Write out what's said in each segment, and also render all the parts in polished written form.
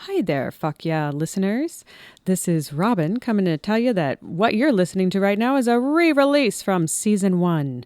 Hi there, fuck yeah, listeners. This is Robin coming to tell you that what you're listening to right now is a re-release from season 1.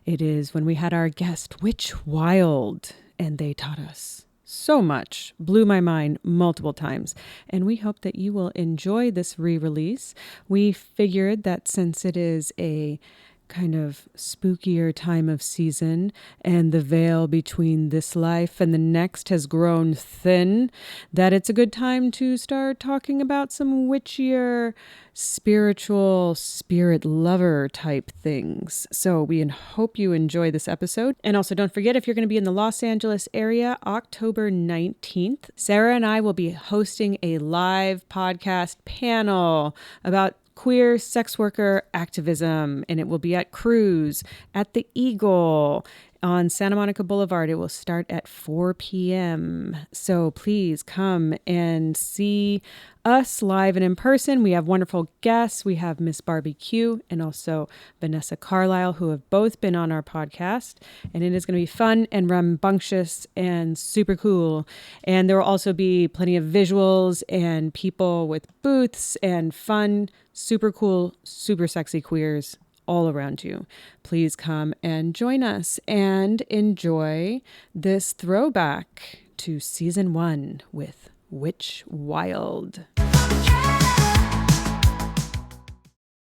It is when we had our guest, Witch Wilde, and they taught us so much, blew my mind multiple times, and we hope that you will enjoy this re-release. We figured that since it is a kind of spookier time of season and the veil between this life and the next has grown thin, that it's a good time to start talking about some witchier, spiritual, spirit lover type things. So we hope you enjoy this episode. And also don't forget, if you're going to be in the Los Angeles area, October 19th, Sarah and I will be hosting a live podcast panel about queer sex worker activism, and it will be at Cruise at the Eagle on Santa Monica Boulevard. It will start at 4 p.m. So please come and see us live and in person. We have wonderful guests. We have Miss Barbie Q and also Vanessa Carlisle, who have both been on our podcast. And it is going to be fun and rambunctious and super cool. And there will also be plenty of visuals and people with booths and fun, super cool, super sexy queers all around you. Please come and join us and enjoy this throwback to season 1 with Witch Wilde.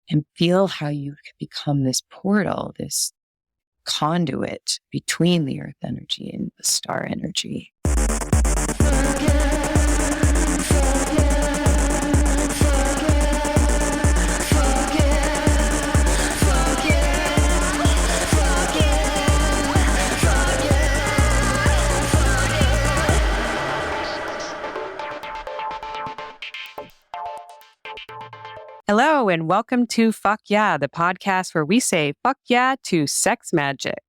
And feel how you can become this portal, this conduit between the earth energy and the star energy. Hello, and welcome to Fuck Yeah, the podcast where we say fuck yeah to sex magic.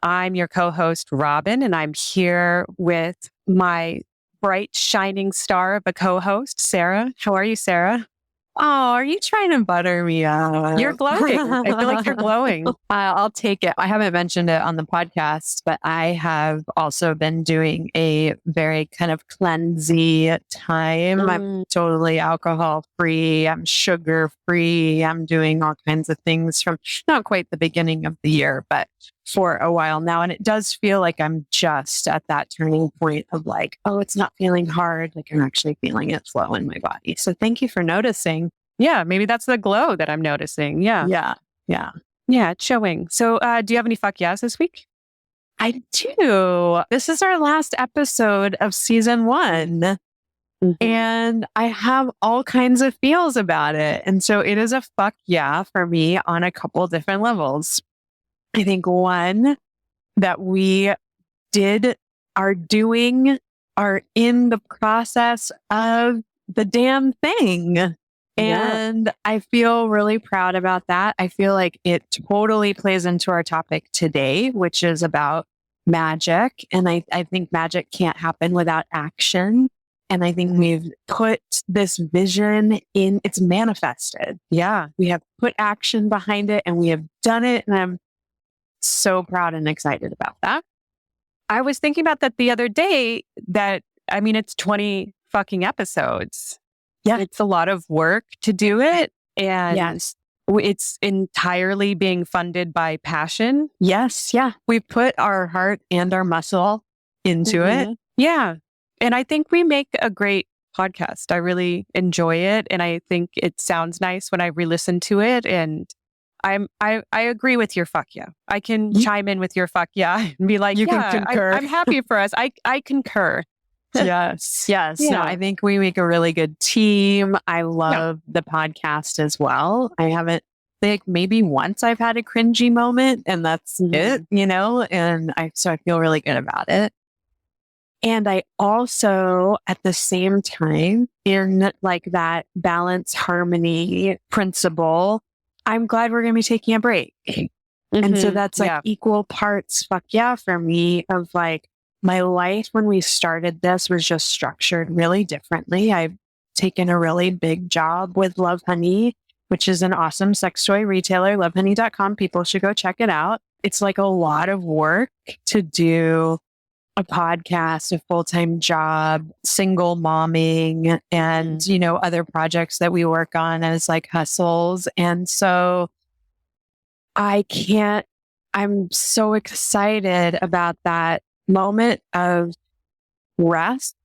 I'm your co-host, Robin, and I'm here with my bright, shining star of a co-host, Sarah. How are you, Sarah? Oh, are you trying to butter me up? You're glowing. I feel like you're glowing. I'll take it. I haven't mentioned it on the podcast, but I have also been doing a very kind of cleansy time. I'm totally alcohol free. I'm sugar free. I'm doing all kinds of things from not quite the beginning of the year, but for a while now. And it does feel like I'm just at that turning point of like, oh, it's not feeling hard. Like I'm actually feeling it flow in my body. So thank you for noticing. Yeah, maybe that's the glow that I'm noticing. Yeah. Yeah. Yeah, it's showing. So do you have any fuck yes this week? I do. This is our last episode of season 1. Mm-hmm. And I have all kinds of feels about it. And so it is a fuck yeah for me on a couple different levels. I think one, that we are in the process of the damn thing. And I feel really proud about that. I feel like it totally plays into our topic today, which is about magic. And I think magic can't happen without action. And I think we've put this vision in, it's manifested. Yeah. We have put action behind it and we have done it. And I'm so proud and excited about that. I was thinking about that the other day it's 20 fucking episodes. Yeah. It's a lot of work to do it. And yes, it's entirely being funded by passion. Yes. Yeah. We put our heart and our muscle into it. Yeah. And I think we make a great podcast. I really enjoy it. And I think it sounds nice when I re-listen to it. And I agree with your fuck yeah. I can chime in with your fuck yeah and be like, you can concur. I'm happy for us. I concur. Yes. Yeah. No, I think we make a really good team. I love the podcast as well. I haven't maybe once I've had a cringy moment and that's it, and I feel really good about it. And I also, at the same time, in like that balance harmony principle, I'm glad we're going to be taking a break. And so that's like equal parts fuck yeah for me of like my life when we started this was just structured really differently. I've taken a really big job with Love Honey, which is an awesome sex toy retailer, lovehoney.com. People should go check it out. It's like a lot of work to do a podcast, a full-time job, single momming, and, other projects that we work on as like hustles. And so I'm so excited about that moment of rest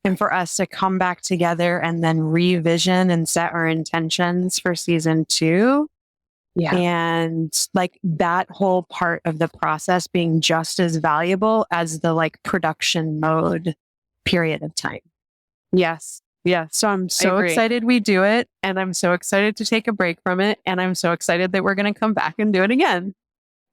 and for us to come back together and then revision and set our intentions for season 2. Yeah. And like that whole part of the process being just as valuable as the like production mode period of time. Yes. Yeah. So I'm so excited we do it. And I'm so excited to take a break from it. And I'm so excited that we're going to come back and do it again.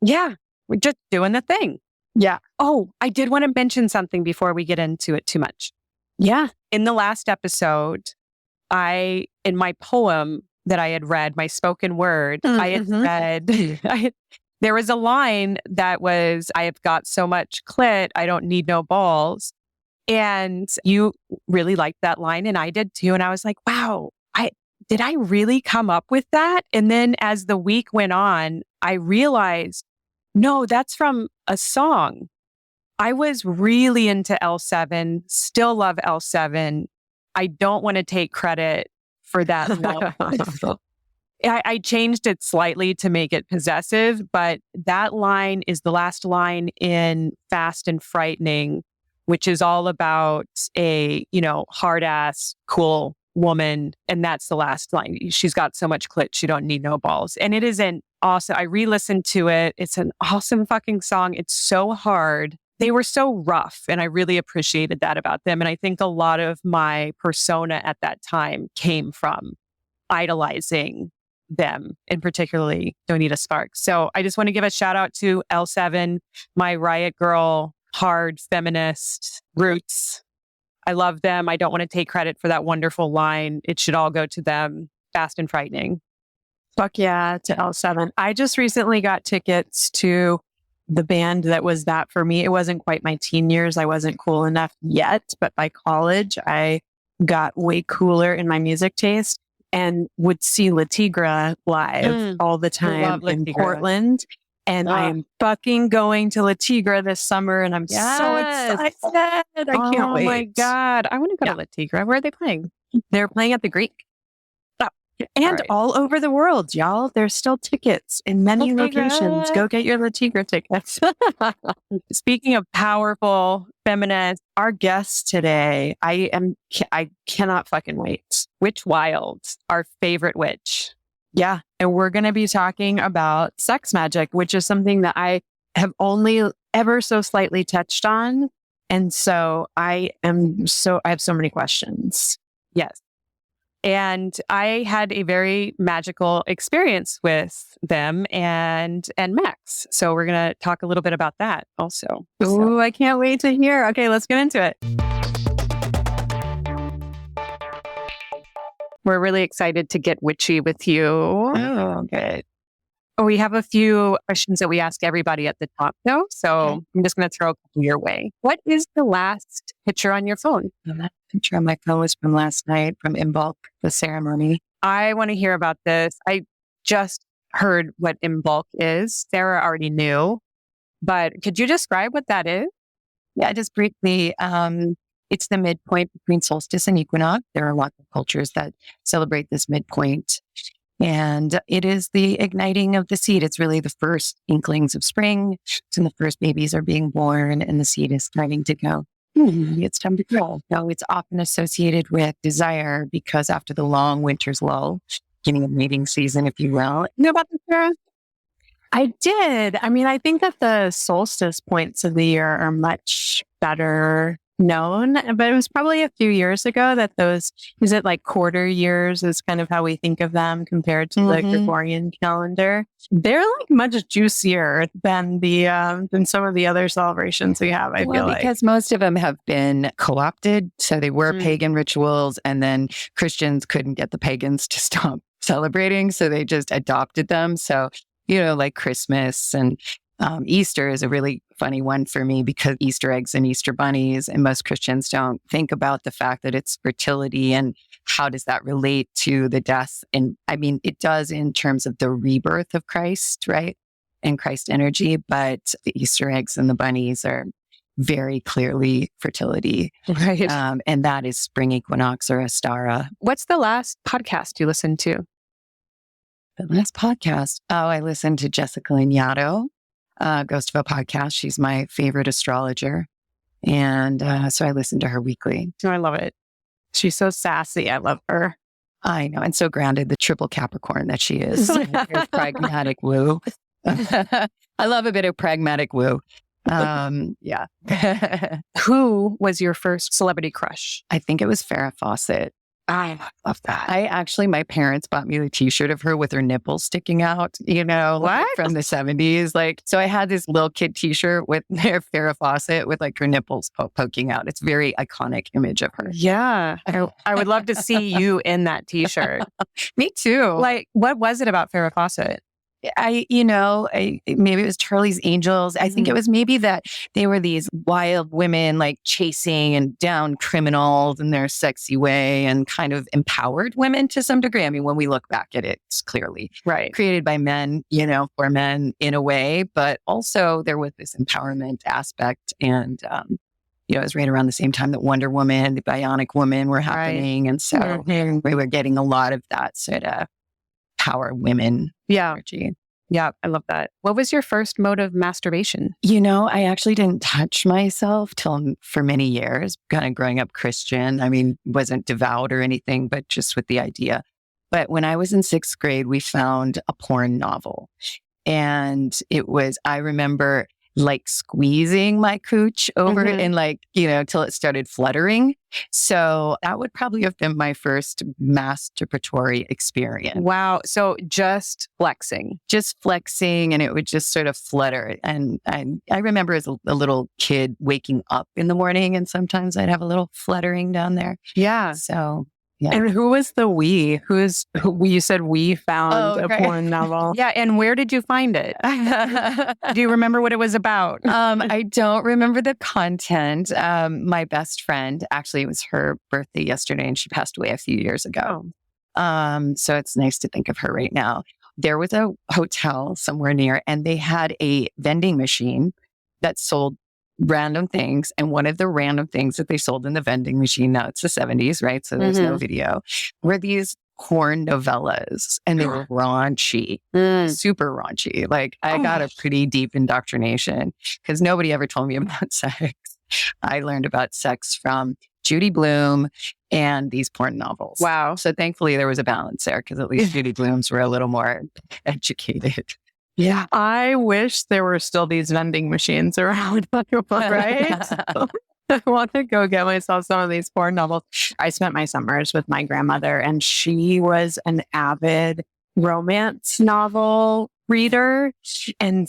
Yeah. We're just doing the thing. Yeah. Oh, I did want to mention something before we get into it too much. Yeah. In the last episode, in my poem that I had read, my spoken word, I had said, there was a line that was, I have got so much clit, I don't need no balls. And you really liked that line, and I did too. And I was like, wow, did I really come up with that? And then as the week went on, I realized, no, that's from a song. I was really into L7, still love L7. I don't want to take credit for that. I changed it slightly to make it possessive, but that line is the last line in Fast and Frightening, which is all about a, hard ass, cool woman. And that's the last line. She's got so much clit, she don't need no balls. And it is an awesome, I re-listened to it. It's an awesome fucking song. It's so hard. They were so rough, and I really appreciated that about them. And I think a lot of my persona at that time came from idolizing them, and particularly Donita Sparks. So I just want to give a shout out to L7, my riot girl, hard feminist roots. I love them. I don't want to take credit for that wonderful line. It should all go to them. Fast and Frightening. Fuck yeah, to L7. I just recently got tickets to the band that was that for me. It wasn't quite my teen years. I wasn't cool enough yet, but by college, I got way cooler in my music taste and would see La Tigra live all the time in Portland. And I am fucking going to La Tigra this summer, and I'm so excited. I can't wait. Oh my God. I want to go to La Tigra. Where are they playing? They're playing at the Greek. And all over the world, y'all. There's still tickets in many locations. Go get your La Tigra tickets. Speaking of powerful feminists, our guest today, I cannot fucking wait. Witch Wilde, our favorite witch. Yeah. And we're going to be talking about sex magic, which is something that I have only ever so slightly touched on. And so I have so many questions. Yes. And I had a very magical experience with them and Max. So we're going to talk a little bit about that also. Ooh, I can't wait to hear. Okay, let's get into it. We're really excited to get witchy with you. Oh, good. We have a few questions that we ask everybody at the top, though. So I'm just going to throw a couple your way. What is the last picture on your phone? The last picture on my phone was from last night from Imbolc, the ceremony. I want to hear about this. I just heard what Imbolc is. Sarah already knew, but could you describe what that is? Yeah, just briefly. It's the midpoint between solstice and equinox. There are lots of cultures that celebrate this midpoint. And it is the igniting of the seed. It's really the first inklings of spring. So the first babies are being born and the seed is starting to go, it's time to grow. So it's often associated with desire because after the long winter's lull, beginning of mating season, if you will. You know about this, Sarah? I did. I mean, I think that the solstice points of the year are much better known, but it was probably a few years ago that is it like quarter years is kind of how we think of them compared to the Gregorian calendar. They're like much juicier than than some of the other celebrations we have, I feel like. Because most of them have been co-opted. So they were pagan rituals, and then Christians couldn't get the pagans to stop celebrating. So they just adopted them. So, like Christmas and Easter is a really funny one for me because Easter eggs and Easter bunnies, and most Christians don't think about the fact that it's fertility and how does that relate to the death. And I mean, it does in terms of the rebirth of Christ, right? And Christ energy, but the Easter eggs and the bunnies are very clearly fertility. Right. And that is spring equinox or Astara. What's the last podcast you listened to? The last podcast. Oh, I listened to Jessica Lanyadoo, Ghost of a Podcast. She's my favorite astrologer. And so I listen to her weekly. Oh, I love it. She's so sassy. I love her. I know. And so grounded, the triple Capricorn that she is. Pragmatic woo. I love a bit of pragmatic woo. Yeah. Who was your first celebrity crush? I think it was Farrah Fawcett. I love that. My parents bought me a t-shirt of her with her nipples sticking out, like from the 70s. Like, so I had this little kid t-shirt with their Farrah Fawcett with like her nipples poking out. It's a very iconic image of her. Yeah. I would love to see you in that t-shirt. Me too. Like, what was it about Farrah Fawcett? Maybe it was Charlie's Angels. I think it was maybe that they were these wild women like chasing and down criminals in their sexy way and kind of empowered women to some degree. I mean, when we look back at it, it's clearly created by men, for men in a way, but also there was this empowerment aspect. And, it was right around the same time that Wonder Woman, the Bionic Woman were happening. Right. And so we were getting a lot of that sort of power women energy. Yeah, I love that. What was your first mode of masturbation? I actually didn't touch myself for many years, kind of growing up Christian. I mean, wasn't devout or anything, but just with the idea. But when I was in 6th grade, we found a porn novel. And I remember like squeezing my cooch over it and till it started fluttering. So that would probably have been my first masturbatory experience. Wow. So just flexing. And it would just sort of flutter. And I remember as a little kid waking up in the morning and sometimes I'd have a little fluttering down there. Yeah. So... yeah. And who was the we? You said we found a porn novel. Yeah. And where did you find it? Do you remember what it was about? I don't remember the content. My best friend, actually, it was her birthday yesterday and she passed away a few years ago. So it's nice to think of her right now. There was a hotel somewhere near and they had a vending machine that sold random things. And one of the random things that they sold in the vending machine, now it's the 70s, right? So there's no video, were these porn novellas and they were raunchy, super raunchy. Like I got a pretty deep indoctrination because nobody ever told me about sex. I learned about sex from Judy Blume and these porn novels. Wow. So thankfully there was a balance there because at least Judy Blume's were a little more educated. Yeah. I wish there were still these vending machines around, right? I want to go get myself some of these porn novels. I spent my summers with my grandmother and she was an avid romance novel reader and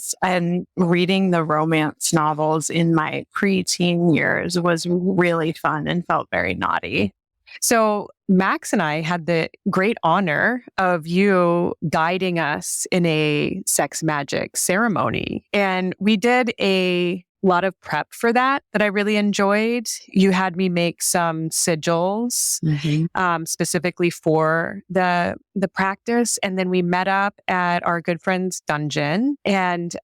reading the romance novels in my preteen years was really fun and felt very naughty. So Max and I had the great honor of you guiding us in a Sex Magix ceremony. And we did a lot of prep for that I really enjoyed. You had me make some sigils specifically for the practice. And then we met up at our good friend's dungeon. And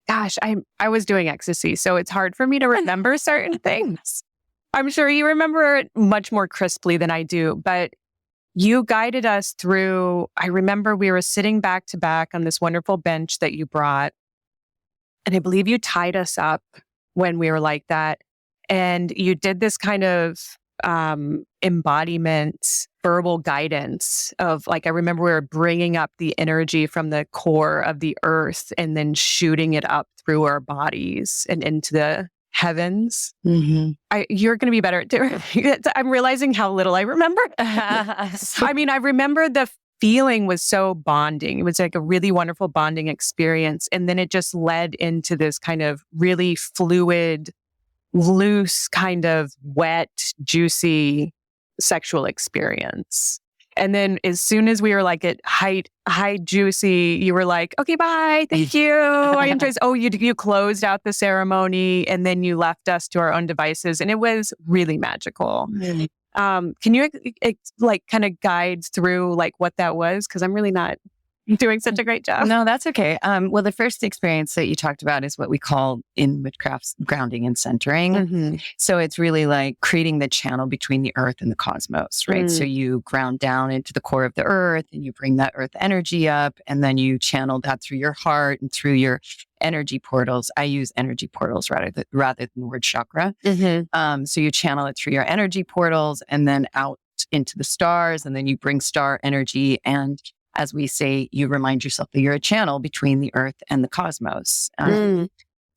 gosh, I was doing ecstasy. So it's hard for me to remember certain things. I'm sure you remember it much more crisply than I do, but you guided us through. I remember we were sitting back to back on this wonderful bench that you brought. And I believe you tied us up when we were like that. And you did this kind of embodiment, verbal guidance of I remember we were bringing up the energy from the core of the earth and then shooting it up through our bodies and into the heavens. You're going to be better at doing it. I'm realizing how little I remember. I mean, I remember the feeling was so bonding. It was like a really wonderful bonding experience. And then it just led into this kind of really fluid, loose, kind of wet, juicy sexual experience. And then as soon as we were at high juicy, you were like, okay, bye. Thank you. I enjoyed. Oh, you closed out the ceremony and then you left us to our own devices. And it was really magical. Can you kind of guide through what that was? Because I'm really not You're doing such a great job. No, that's okay. Well, the first experience that you talked about is what we call in witchcraft grounding and centering. Mm-hmm. So it's really like creating the channel between the earth and the cosmos, right? So you ground down into the core of the earth and you bring that earth energy up, and then you channel that through your heart and through your energy portals. I use energy portals rather than the word chakra. Mm-hmm. So you channel it through your energy portals and then out into the stars, and then you bring star energy. And as we say, you remind yourself that you're a channel between the earth and the cosmos.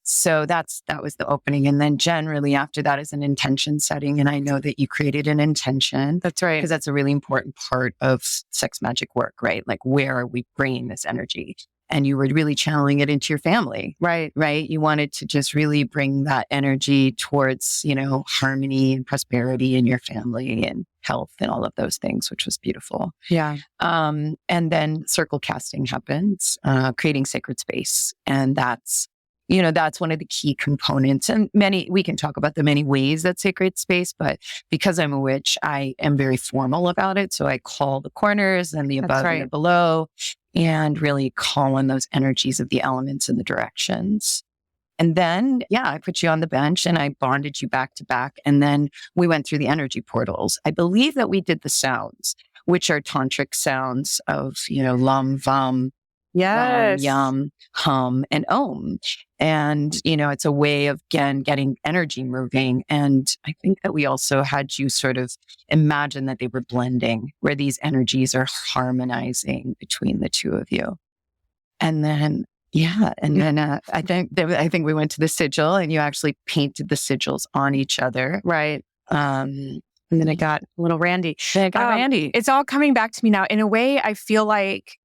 So that was the opening. And then generally after that is an intention setting. And I know that you created an intention. That's right. Because that's a really important part of sex magic work, right? Like, where are we bringing this energy? And you were really channeling it into your family. Right. You wanted to just really bring that energy towards, harmony and prosperity in your family and health and all of those things, which was beautiful. Yeah. And then circle casting happens, creating sacred space. And that's one of the key components. And we can talk about the many ways that sacred space, but because I'm a witch, I am very formal about it. So I call the corners and the above and the below, and really call on those energies of the elements and the directions. And then, I put you on the bench and I bonded you back to back. And then we went through the energy portals. I believe that we did the sounds, which are tantric sounds of, lam, vam, yes, yum, hum, and om. And, it's a way of, again, getting energy moving. And I think that we also had you sort of imagine that they were blending, where these energies are harmonizing between the two of you. And then, I think we went to the sigil, and you actually painted the sigils on each other. Right. And then it got a little randy. Randy. It's all coming back to me now. In a way, I feel like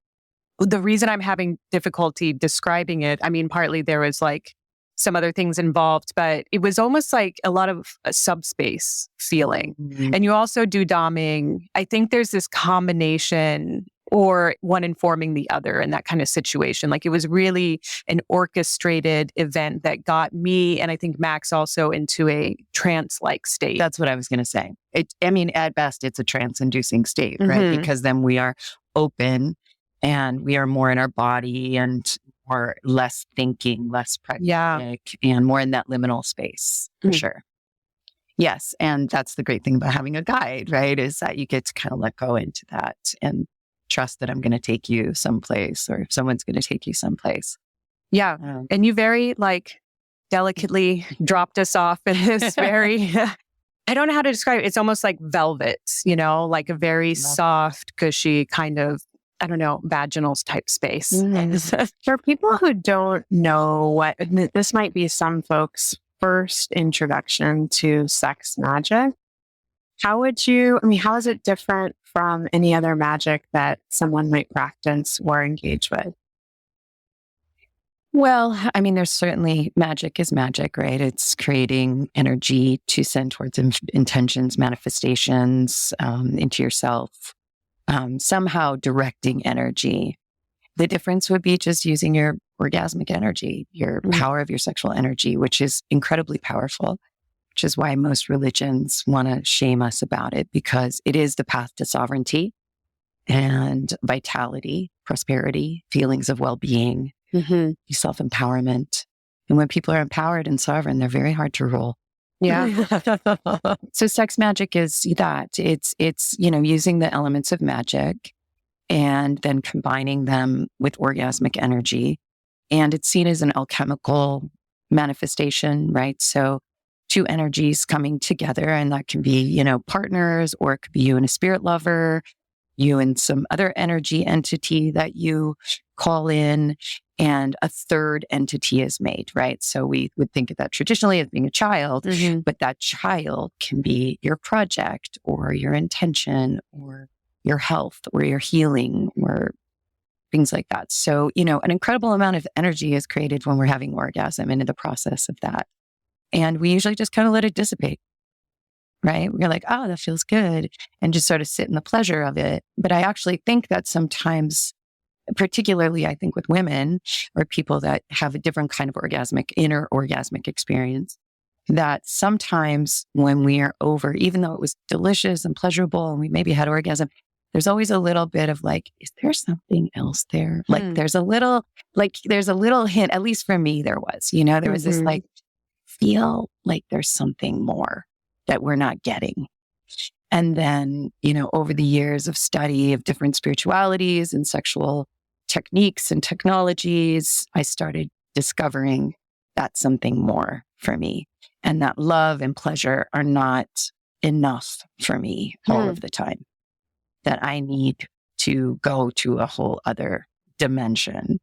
the reason I'm having difficulty describing it, I mean, partly there was like some other things involved, but it was almost like a lot of a subspace feeling. And you also do doming. I think there's this combination, or one informing the other in that kind of situation. Like, it was really an orchestrated event that got me, and I think Max also, into a trance-like state. That's what I was going to say. At best, it's a trance-inducing state, right? Because then we are open and we are more in our body and more less thinking, less pragmatic, and more in that liminal space, for sure. Yes. And that's the great thing about having a guide, right? Is that you get to kind of let go into that and trust that I'm going to take you someplace, or someone's going to take you someplace. Yeah. And you very delicately dropped us off in this very, I don't know how to describe it. It's almost like velvet, like a very soft, cushy kind of, I don't know, vaginal type space. For people who don't know this might be some folks' first introduction to sex magic. How is it different from any other magic that someone might practice or engage with? Well, there's certainly magic is magic, right? It's creating energy to send towards intentions, manifestations into yourself. Somehow directing energy. The difference would be just using your orgasmic energy, your power of your sexual energy, which is incredibly powerful, which is why most religions want to shame us about it, because it is the path to sovereignty and vitality, prosperity, feelings of well-being, self-empowerment. And when people are empowered and sovereign, they're very hard to rule. Yeah. So sex magic is that. It's using the elements of magic and then combining them with orgasmic energy. And it's seen as an alchemical manifestation, right? So two energies coming together, and that can be, partners, or it could be you and a spirit lover, you and some other energy entity that you call in, and a third entity is made, right? So we would think of that traditionally as being a child, but that child can be your project or your intention or your health or your healing or things like that. So, an incredible amount of energy is created when we're having orgasm and in the process of that. And we usually just kind of let it dissipate, right? We're like, oh, that feels good, and just sort of sit in the pleasure of it. But I actually think that sometimes, particularly I think with women or people that have a different kind of inner orgasmic experience, that sometimes when we are over, even though it was delicious and pleasurable and we maybe had orgasm, there's always a little bit of like, is there something else there? Like there's a little hint, at least for me, there was, there was this like, feel like there's something more that we're not getting. And then, over the years of study of different spiritualities and sexual techniques and technologies, I started discovering that something more for me, and that love and pleasure are not enough for me all of the time, that I need to go to a whole other dimension,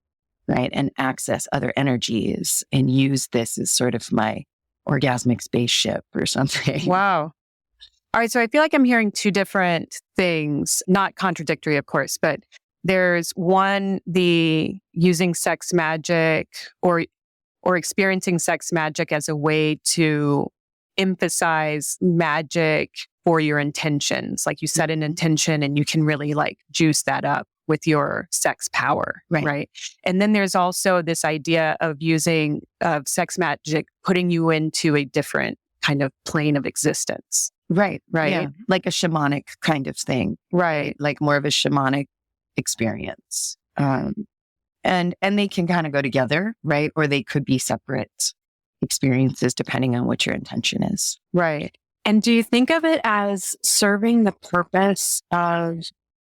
right? And access other energies and use this as sort of my orgasmic spaceship or something. Wow. All right. So I feel like I'm hearing two different things, not contradictory, of course, but there's one, the using sex magic or experiencing sex magic as a way to emphasize magic for your intentions. Like you set an intention and you can really like juice that up with your sex power. Right. And then there's also this idea of using sex magic, putting you into a different kind of plane of existence. Right. Yeah. Like a shamanic kind of thing. Right. Like more of a shamanic experience. And they can kind of go together, right? Or they could be separate experiences depending on what your intention is. Right. And do you think of it as serving the purpose of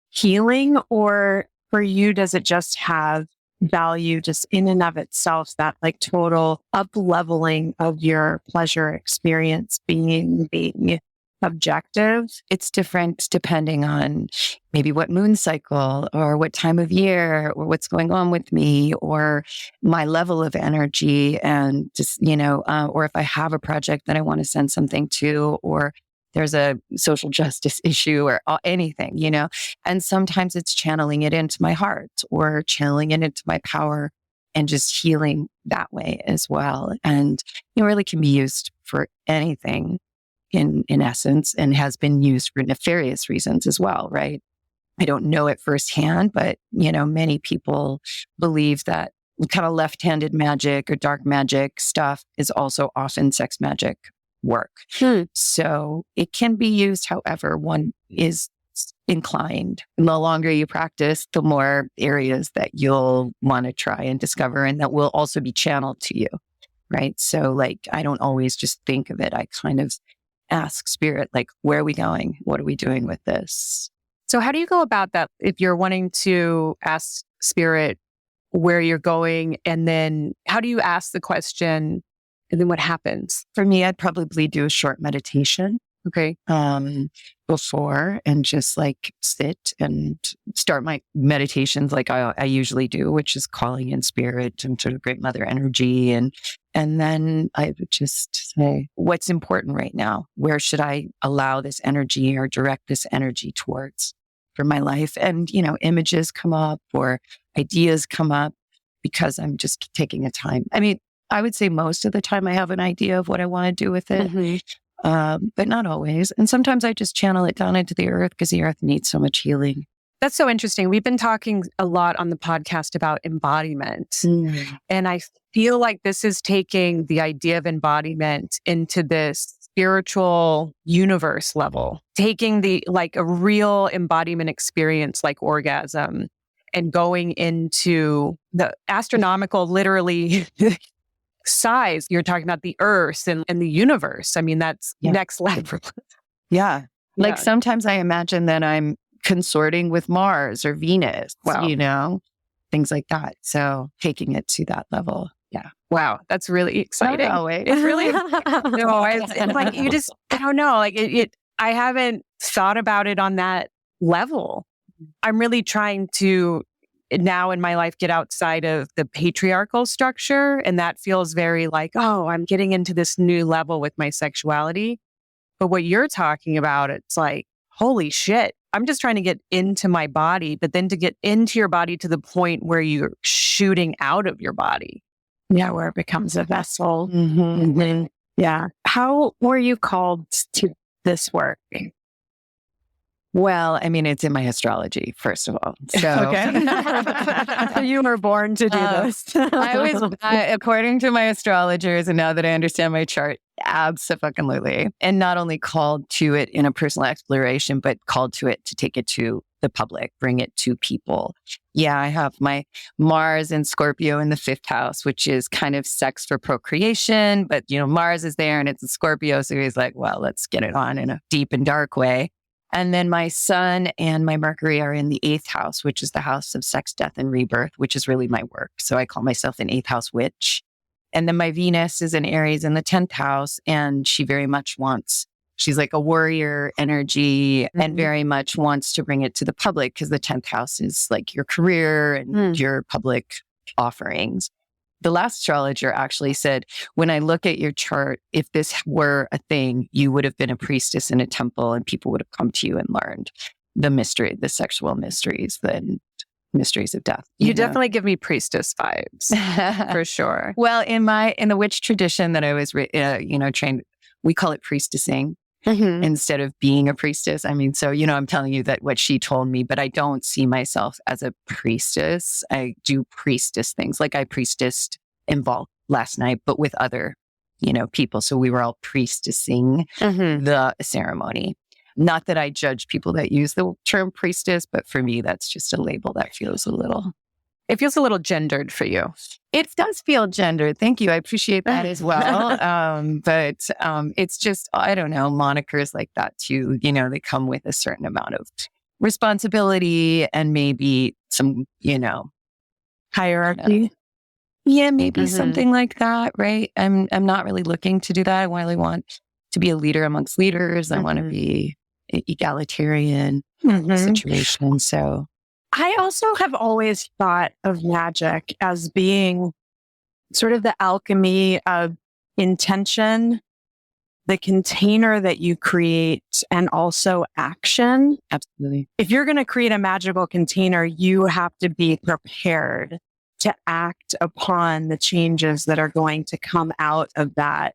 healing, or for you, does it just have value just in and of itself, that like total up-leveling of your pleasure experience being the objective? It's different depending on maybe what moon cycle or what time of year or what's going on with me or my level of energy, and just, or if I have a project that I want to send something to, or there's a social justice issue or anything, and sometimes it's channeling it into my heart or channeling it into my power and just healing that way as well. And it really can be used for anything in essence, and has been used for nefarious reasons as well, right? I don't know it firsthand, but, many people believe that kind of left-handed magic or dark magic stuff is also often sex magic work. So it can be used however one is inclined. The longer you practice, the more areas that you'll want to try and discover, and that will also be channeled to you, right? So like, I don't always just think of it. I kind of ask spirit, like, where are we going? What are we doing with this? So how do you go about that if you're wanting to ask spirit where you're going, and then how do you ask the question and then what happens? For me, I'd probably do a short meditation. Okay. Before, and just like sit and start my meditations like I usually do, which is calling in spirit and sort of great mother energy. And then I would just say, what's important right now? Where should I allow this energy or direct this energy towards for my life? And, images come up or ideas come up because I'm just taking a time. I mean, I would say most of the time I have an idea of what I want to do with it. But not always. And sometimes I just channel it down into the earth because the earth needs so much healing. That's so interesting. We've been talking a lot on the podcast about embodiment. And I feel like this is taking the idea of embodiment into this spiritual universe level, taking like a real embodiment experience like orgasm and going into the astronomical, literally size. You're talking about the earth and the universe. I mean, that's next level. Yeah. Like sometimes I imagine that I'm consorting with Mars or Venus, things like that. So taking it to that level. Yeah. Wow. That's really exciting. Not always. It's really, it's like, you just, I don't know, like I haven't thought about it on that level. I'm really trying to now in my life get outside of the patriarchal structure. And that feels very like, oh, I'm getting into this new level with my sexuality. But what you're talking about, it's like, holy shit, I'm just trying to get into my body, but then to get into your body to the point where you're shooting out of your body. Yeah, where it becomes a vessel. Yeah. How were you called to this work? Well, I mean, it's in my astrology, first of all. So, You were born to do this. I was, according to my astrologers, and now that I understand my chart, absolutely. And not only called to it in a personal exploration, but called to it to take it to the public, bring it to people. Yeah, I have my Mars and Scorpio in the 5th house, which is kind of sex for procreation. But, Mars is there and it's a Scorpio. So he's like, well, let's get it on in a deep and dark way. And then my Sun and my Mercury are in the 8th house, which is the house of sex, death, and rebirth, which is really my work. So I call myself an 8th house witch. And then my Venus is in Aries in the 10th house. And she very much she's like a warrior energy and very much wants to bring it to the public because the 10th house is like your career and your public offerings. The last astrologer actually said, when I look at your chart, if this were a thing, you would have been a priestess in a temple and people would have come to you and learned the sexual mysteries, the mysteries of death. You definitely give me priestess vibes for sure. Well, in the witch tradition that I was, trained, we call it priestessing. Instead of being a priestess. I mean, so, I'm telling you that what she told me, but I don't see myself as a priestess. I do priestess things. Like I priestessed involved last night, but with other, people. So we were all priestessing the ceremony. Not that I judge people that use the term priestess, but for me, that's just a label that feels it feels a little gendered for you. It does feel gendered. Thank you. I appreciate that as well. But it's just, I don't know, monikers like that too. They come with a certain amount of responsibility and maybe some, hierarchy. Yeah, maybe something like that, right? I'm not really looking to do that. I really want to be a leader amongst leaders. I want to be an egalitarian situation. So I also have always thought of magic as being sort of the alchemy of intention, the container that you create, and also action. Absolutely. If you're going to create a magical container, you have to be prepared to act upon the changes that are going to come out of that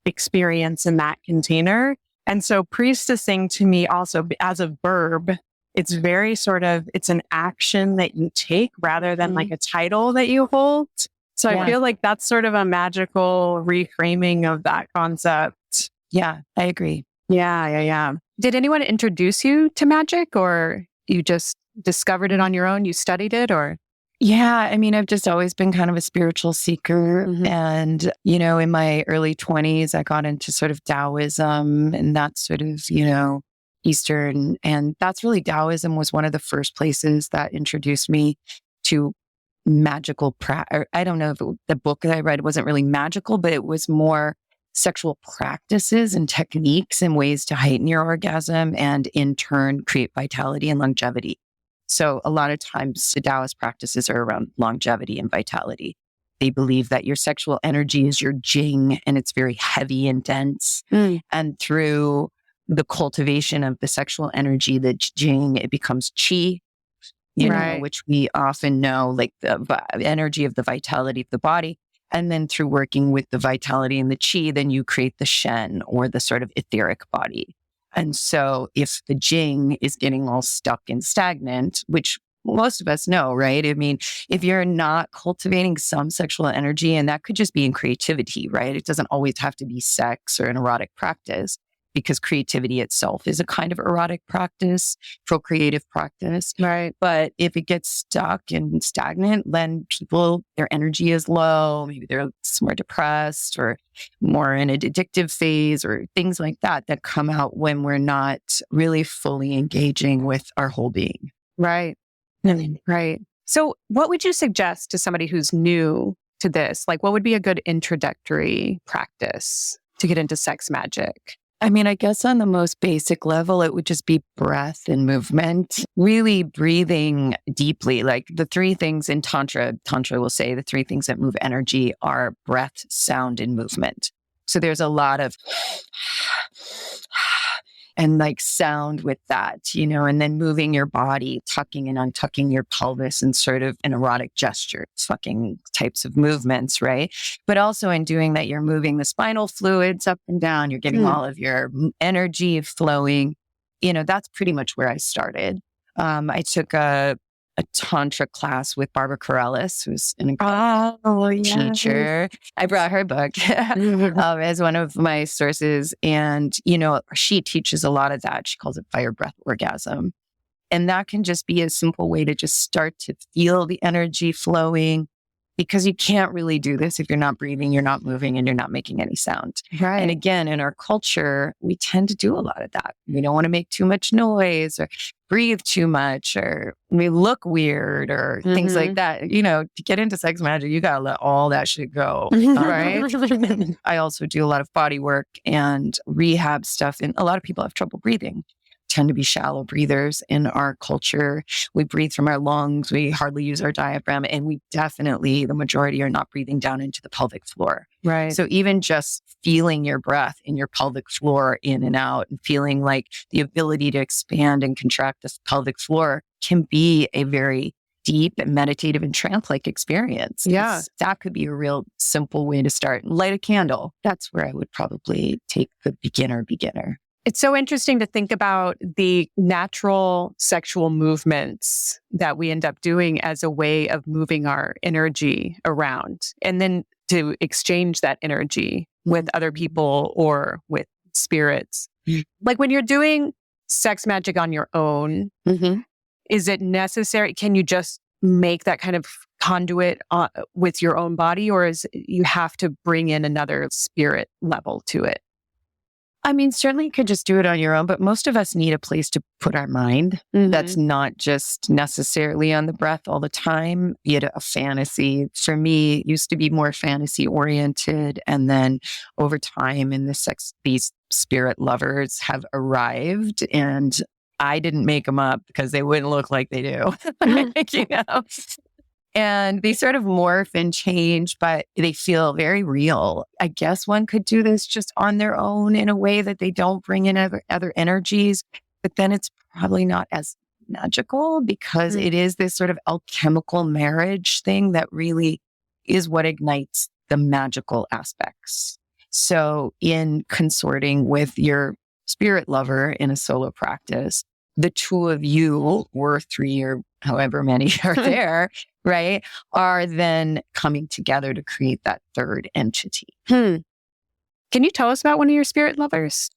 experience in that container. And so priestessing to me also as a verb, it's very it's an action that you take rather than like a title that you hold. So I feel like that's sort of a magical reframing of that concept. Yeah, I agree. Yeah. Did anyone introduce you to magic or you just discovered it on your own? You studied it or? Yeah, I mean, I've just always been kind of a spiritual seeker. And, in my early 20s, I got into sort of Taoism and that sort of, Eastern. And that's really Taoism was one of the first places that introduced me to magical I don't know if the book that I read wasn't really magical, but it was more sexual practices and techniques and ways to heighten your orgasm and in turn create vitality and longevity. So a lot of times the Taoist practices are around longevity and vitality. They believe that your sexual energy is your jing and it's very heavy and dense. And through the cultivation of the sexual energy, the jing, it becomes qi, which we often know, like the energy of the vitality of the body. And then through working with the vitality and the qi, then you create the shen or the sort of etheric body. And so if the jing is getting all stuck and stagnant, which most of us know, right? I mean, if you're not cultivating some sexual energy, and that could just be in creativity, right? It doesn't always have to be sex or an erotic practice. Because creativity itself is a kind of erotic practice, procreative practice. Right. But if it gets stuck and stagnant, then their energy is low. Maybe they're more depressed or more in an addictive phase or things like that come out when we're not really fully engaging with our whole being. Right. Right. So what would you suggest to somebody who's new to this? Like, what would be a good introductory practice to get into sex magic? I mean, I guess on the most basic level, it would just be breath and movement, really breathing deeply. Like the 3 things in Tantra will say the 3 things that move energy are breath, sound, and movement. So there's a lot of and like sound with that, and then moving your body, tucking and untucking your pelvis in sort of an erotic gesture, fucking types of movements, right? But also in doing that, you're moving the spinal fluids up and down. You're getting all of your energy flowing. That's pretty much where I started. I took a Tantra class with Barbara Carellas, who's an incredible teacher. I brought her book as one of my sources. And, she teaches a lot of that. She calls it fire breath orgasm. And that can just be a simple way to just start to feel the energy flowing, because you can't really do this if you're not breathing, you're not moving, and you're not making any sound. Right. And again, in our culture, we tend to do a lot of that. We don't want to make too much noise or breathe too much, or we look weird or things like that. You know, to get into sex magic, you got to let all that shit go. Right. I also do a lot of body work and rehab stuff. And a lot of people have trouble breathing, tend to be shallow breathers in our culture. We breathe from our lungs. We hardly use our diaphragm. And we definitely, the majority, are not breathing down into the pelvic floor. Right. So even just feeling your breath in your pelvic floor in and out, and feeling like the ability to expand and contract this pelvic floor can be a very deep and meditative and trance-like experience. Yeah. That could be a real simple way to start. Light a candle. That's where I would probably take the beginner. It's so interesting to think about the natural sexual movements that we end up doing as a way of moving our energy around, and then to exchange that energy with other people or with spirits. Like when you're doing sex magic on your own, is it necessary? Can you just make that kind of conduit with your own body, or is you have to bring in another spirit level to it? I mean, certainly you could just do it on your own, but most of us need a place to put our mind. That's not just necessarily on the breath all the time, be it a fantasy. For me, it used to be more fantasy oriented. And then over time in the sex, these spirit lovers have arrived, and I didn't make them up because they wouldn't look like they do, you know? And they sort of morph and change, but they feel very real. I guess one could do this just on their own in a way that they don't bring in other energies, but then it's probably not as magical, because it is this sort of alchemical marriage thing that really is what ignites the magical aspects. So in consorting with your spirit lover in a solo practice, the two of you, or three or however many are there, right, are then coming together to create that third entity. Can you tell us about one of your spirit lovers?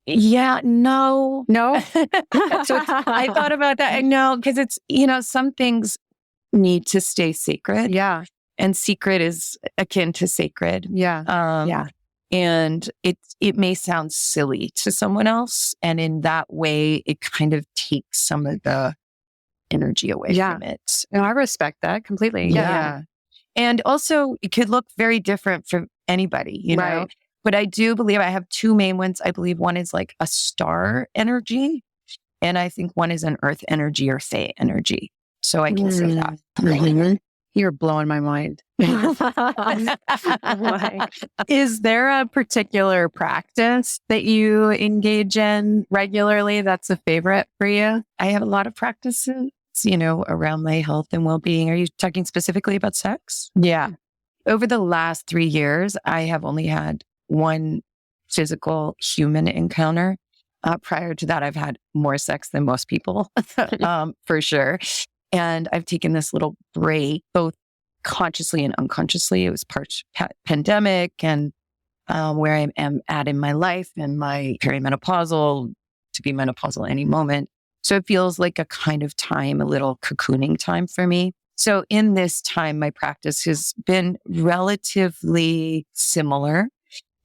Yeah, no. No? So I thought about that. No, because it's, you know, some things need to stay sacred. Yeah. And secret is akin to sacred. Yeah. Yeah. And it may sound silly to someone else. And in that way, it kind of takes some of the energy away from it. No, I respect that completely. Yeah. And also, it could look very different for anybody, you know? But I do believe I have two main ones. I believe one is like a star energy, and I think one is an earth energy or fae energy. So I can say that. You're blowing my mind. Is there a particular practice that you engage in regularly that's a favorite for you? I have a lot of practices, you know, around my health and well-being. Are you talking specifically about sex? Yeah. Over the last 3 years, I have only had one physical human encounter. Prior to that, I've had more sex than most people, for sure. And I've taken this little break, both consciously and unconsciously. It was part pandemic and where I am at in my life and my perimenopausal, to be menopausal any moment. So it feels like a kind of time, a little cocooning time for me. So in this time, my practice has been relatively similar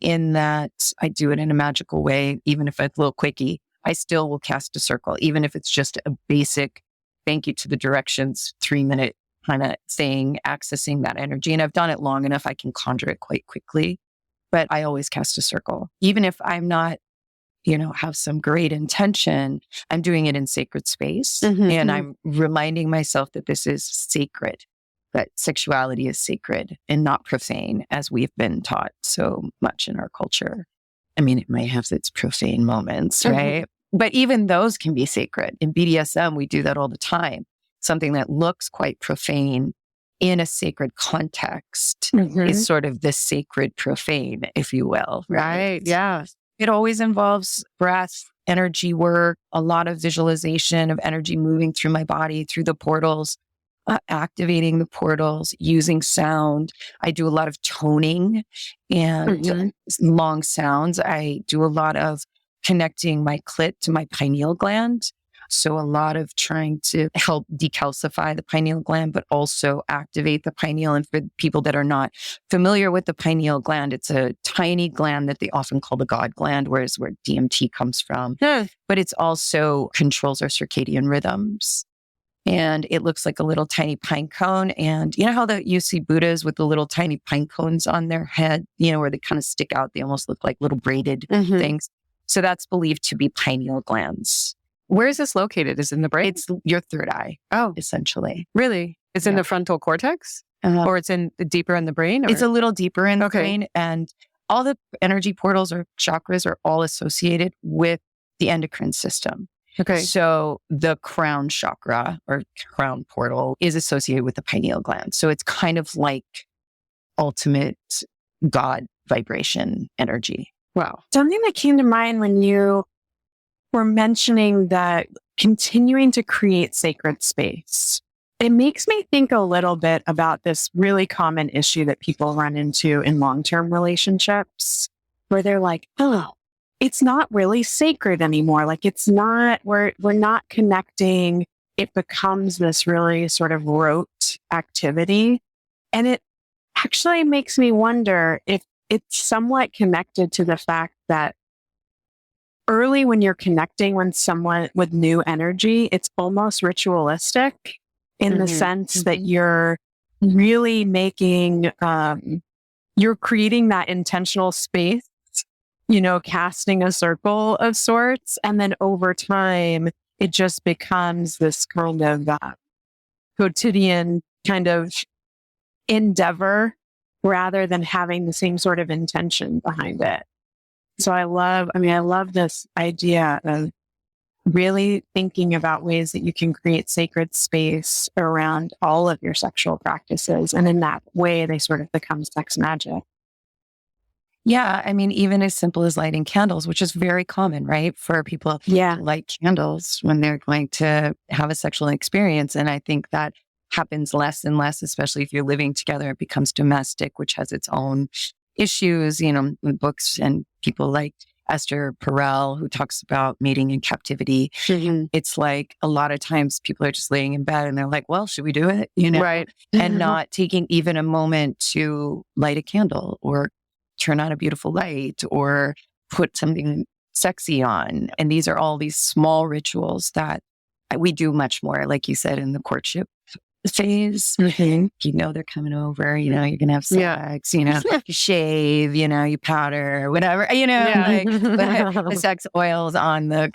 in that I do it in a magical way. Even if it's a little quickie, I still will cast a circle, even if it's just a basic thank you to the directions, 3-minute kind of thing, accessing that energy. And I've done it long enough, I can conjure it quite quickly. But I always cast a circle. Even if I'm not, you know, have some great intention, I'm doing it in sacred space. And I'm reminding myself that this is sacred, that sexuality is sacred and not profane, as we've been taught so much in our culture. I mean, it might have its profane moments, right? But even those can be sacred. In BDSM, we do that all the time. Something that looks quite profane in a sacred context is sort of the sacred profane, if you will. Right. Yeah. It always involves breath, energy work, a lot of visualization of energy moving through my body, through the portals, activating the portals, using sound. I do a lot of toning and long sounds. I do a lot of connecting my clit to my pineal gland. So a lot of trying to help decalcify the pineal gland, but also activate the pineal. And for people that are not familiar with the pineal gland, it's a tiny gland that they often call the God gland, whereas where DMT comes from. But it's also controls our circadian rhythms. And it looks like a little tiny pine cone. And you know how you see Buddhas with the little tiny pine cones on their head, where they kind of stick out. They almost look like little braided things. So that's believed to be pineal glands. Where is this located? Is it in the brain? It's your third eye. Essentially. Really? It's in the frontal cortex? Or it's deeper in the brain? Or? It's a little deeper in the brain. And all the energy portals or chakras are all associated with the endocrine system. Okay. So the crown chakra or crown portal is associated with the pineal gland. So it's kind of like ultimate God vibration energy. Wow. Something that came to mind when you were mentioning that continuing to create sacred space, it makes me think a little bit about this really common issue that people run into in long-term relationships where they're like, oh, it's not really sacred anymore. Like it's not, we're not connecting. It becomes this really sort of rote activity. And it actually makes me wonder if it's somewhat connected to the fact that early when you're connecting with someone with new energy, it's almost ritualistic in the sense that you're really making, you're creating that intentional space, casting a circle of sorts. And then over time, it just becomes this kind of quotidian kind of endeavor rather than having the same sort of intention behind it. So I love this idea of really thinking about ways that you can create sacred space around all of your sexual practices. And in that way, they sort of become sex magic. Yeah. I mean, even as simple as lighting candles, which is very common, right? For people to light candles when they're going to have a sexual experience. And I think that happens less and less, especially if you're living together. It becomes domestic, which has its own issues, with books and people like Esther Perel, who talks about mating in captivity. It's like a lot of times people are just laying in bed and they're like, well, should we do it? Right. And not taking even a moment to light a candle or turn on a beautiful light or put something sexy on. And these are all these small rituals that we do much more, like you said, in the courtship phase. They're coming over, you're going to have sex, you shave, you powder, whatever, like the sex oils on the,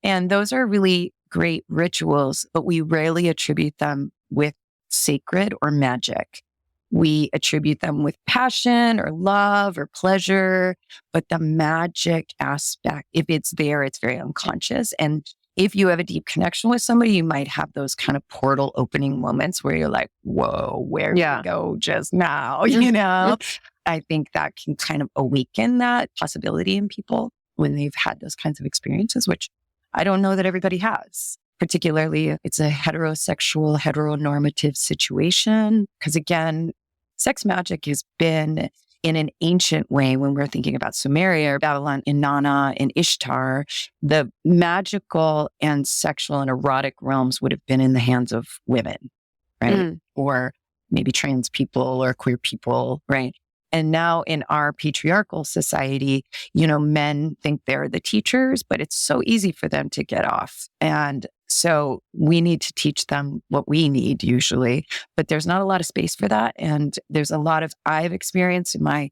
and those are really great rituals, but we rarely attribute them with sacred or magic. We attribute them with passion or love or pleasure, but the magic aspect, if it's there, it's very unconscious. And if you have a deep connection with somebody, you might have those kind of portal opening moments where you're like, whoa, where did we go just now? I think that can kind of awaken that possibility in people when they've had those kinds of experiences, which I don't know that everybody has. Particularly, it's a heterosexual, heteronormative situation. Because again, sex magic has been in an ancient way, when we're thinking about Sumeria or Babylon, Inanna and Ishtar, the magical and sexual and erotic realms would have been in the hands of women, right? Or maybe trans people or queer people, right? And now in our patriarchal society, men think they're the teachers, but it's so easy for them to get off. And so we need to teach them what we need usually, but there's not a lot of space for that. And there's a lot of, I've experienced in my,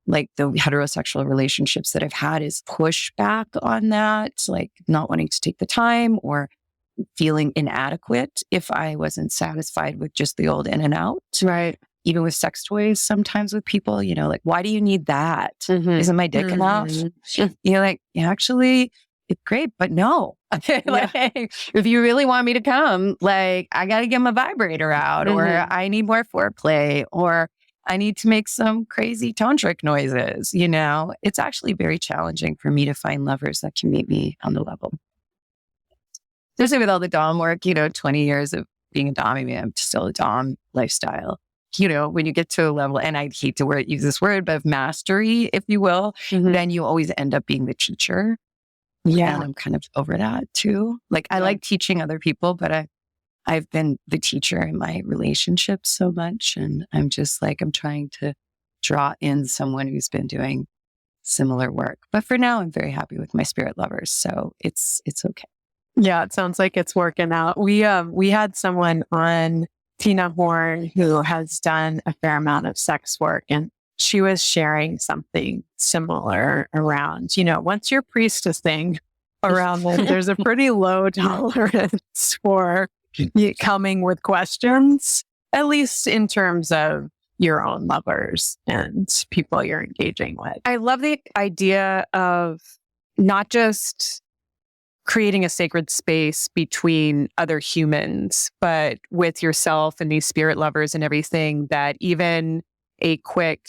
like the heterosexual relationships that I've had is pushback on that, like not wanting to take the time or feeling inadequate if I wasn't satisfied with just the old in and out. Right. Even with sex toys, sometimes with people, like, why do you need that? Isn't my dick enough? You're like, actually, it's great, but no. If you really want me to come, like, I got to get my vibrator out, or I need more foreplay, or I need to make some crazy tantric noises. It's actually very challenging for me to find lovers that can meet me on the level. Especially with all the Dom work, 20 years of being a Dom. I mean, I'm still a Dom lifestyle. When you get to a level, and I hate to use this word, but of mastery, if you will, then you always end up being the teacher. Yeah. And I'm kind of over that too. Like I like teaching other people, but I've been the teacher in my relationships so much. And I'm just like, I'm trying to draw in someone who's been doing similar work. But for now, I'm very happy with my spirit lovers. So it's okay. Yeah, it sounds like it's working out. We had someone on, Tina Horn, who has done a fair amount of sex work, and she was sharing something similar around, once you're priestessing around this, there's a pretty low tolerance for you coming with questions, at least in terms of your own lovers and people you're engaging with. I love the idea of not just creating a sacred space between other humans, but with yourself and these spirit lovers and everything, that even a quick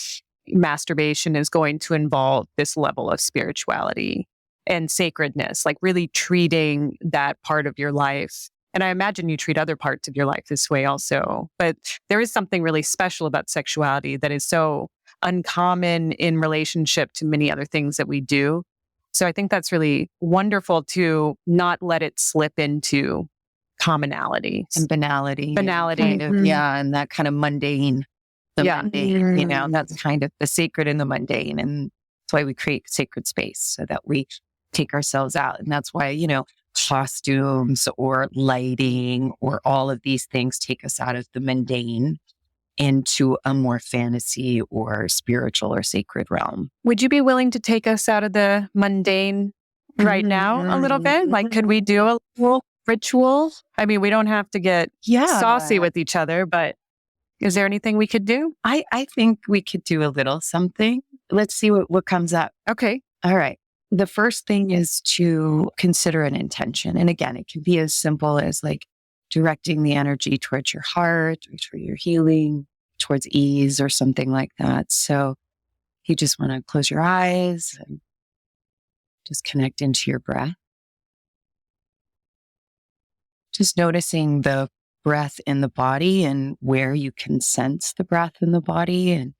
masturbation is going to involve this level of spirituality and sacredness, like really treating that part of your life. And I imagine you treat other parts of your life this way also. But there is something really special about sexuality that is so uncommon in relationship to many other things that we do. So I think that's really wonderful to not let it slip into commonality And banality. Banality. Kind of, yeah. And that kind of mundane. Mundane, that's kind of the sacred and the mundane. And that's why we create sacred space so that we take ourselves out. And that's why, costumes or lighting or all of these things take us out of the mundane into a more fantasy or spiritual or sacred realm. Would you be willing to take us out of the mundane right now a little bit? Like, could we do a little ritual? I mean, we don't have to get saucy with each other, but is there anything we could do? I think we could do a little something. Let's see what comes up. Okay. All right. The first thing is to consider an intention. And again, it can be as simple as like directing the energy towards your heart, or toward your healing, towards ease or something like that. So you just want to close your eyes and just connect into your breath. Just noticing the breath in the body and where you can sense the breath in the body. And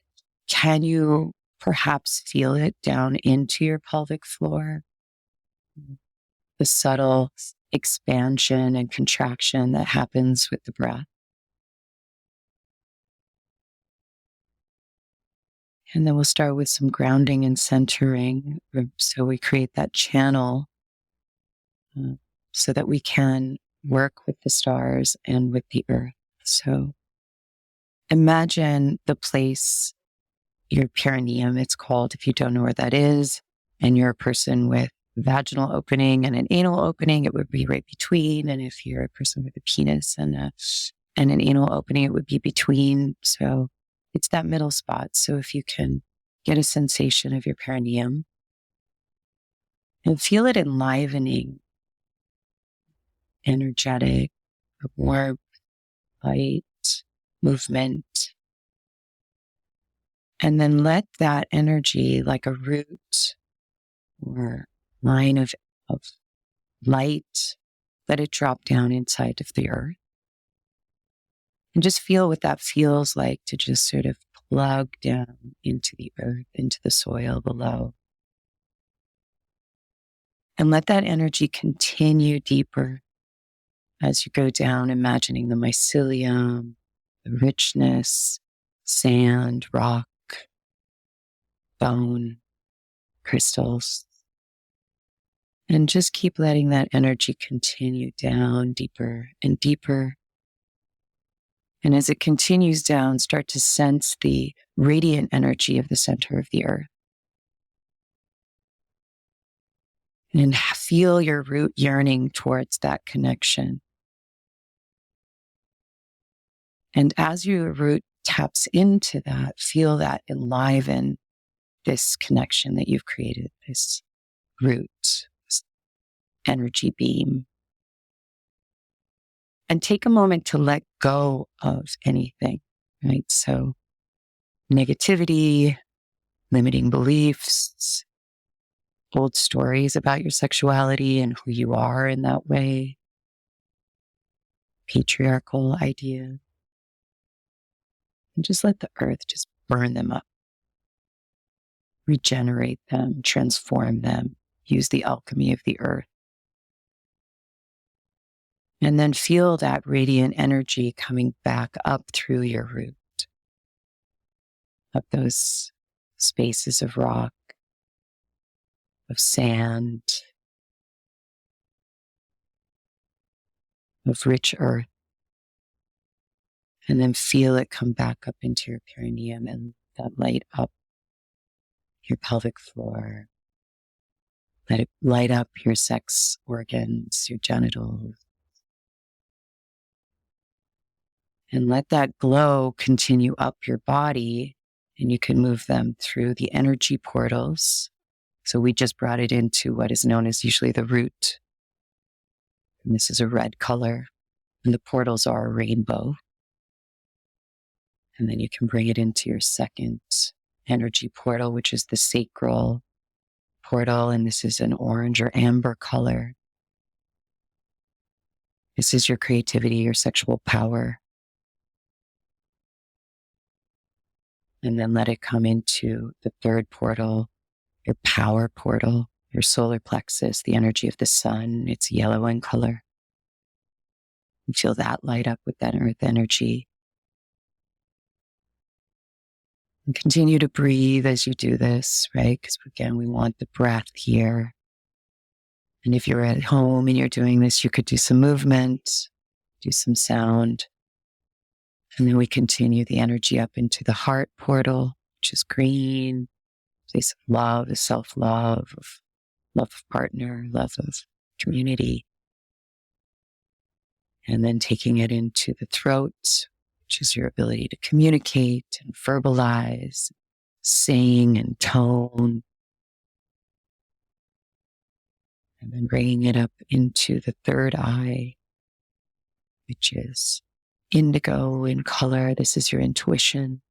can you perhaps feel it down into your pelvic floor? The subtle expansion and contraction that happens with the breath. And then we'll start with some grounding and centering. So we create that channel so that we can work with the stars and with the earth. So imagine the place, your perineum, it's called, if you don't know where that is, and you're a person with vaginal opening and an anal opening, it would be right between. And if you're a person with a penis and an anal opening, it would be between. So it's that middle spot. So if you can get a sensation of your perineum and feel it enlivening, energetic, warmth, light, movement. And then let that energy, like a root or line of light, let it drop down inside of the earth. And just feel what that feels like to just sort of plug down into the earth, into the soil below. And let that energy continue deeper as you go down, imagining the mycelium, the richness, sand, rock, bone, crystals. And just keep letting that energy continue down deeper and deeper. And as it continues down, start to sense the radiant energy of the center of the earth. And feel your root yearning towards that connection. And as your root taps into that, feel that enliven this connection that you've created, this root, this energy beam. And take a moment to let go of anything, right? So negativity, limiting beliefs, old stories about your sexuality and who you are in that way, patriarchal ideas. And just let the earth just burn them up, regenerate them, transform them, use the alchemy of the earth. And then feel that radiant energy coming back up through your root, up those spaces of rock, of sand, of rich earth. And then feel it come back up into your perineum and that light up your pelvic floor. Let it light up your sex organs, your genitals. And let that glow continue up your body, and you can move them through the energy portals. So we just brought it into what is known as usually the root. And this is a red color, and the portals are a rainbow. And then you can bring it into your second energy portal, which is the sacral portal, and this is an orange or amber color. This is your creativity, your sexual power. And then let it come into the third portal, your power portal, your solar plexus, the energy of the sun. It's yellow in color. You feel that light up with that earth energy. And continue to breathe as you do this, right? Because again, we want the breath here. And if you're at home and you're doing this, you could do some movement, do some sound. And then we continue the energy up into the heart portal, which is green, place of love, of self-love, of love of partner, love of community. And then taking it into the throat, which is your ability to communicate and verbalize, sing and tone. And then bringing it up into the third eye, which is indigo in color. This is your intuition.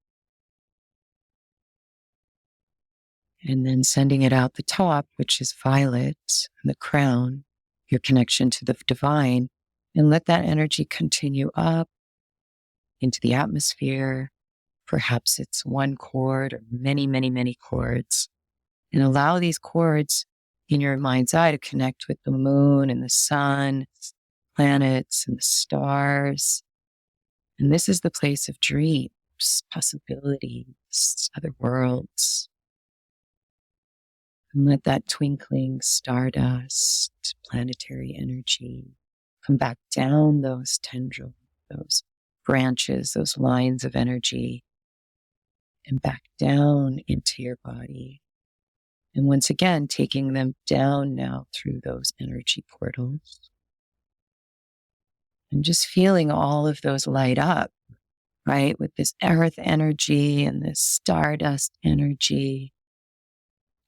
And then sending it out the top, which is violet, the crown, your connection to the divine. And let that energy continue up into the atmosphere. Perhaps it's one chord or many, many, many chords. And allow these chords in your mind's eye to connect with the moon and the sun, planets and the stars. And this is the place of dreams, possibilities, other worlds. And let that twinkling stardust, planetary energy come back down those tendrils, those branches, those lines of energy, and back down into your body. And once again, taking them down now through those energy portals. And just feeling all of those light up, right? With this earth energy and this stardust energy.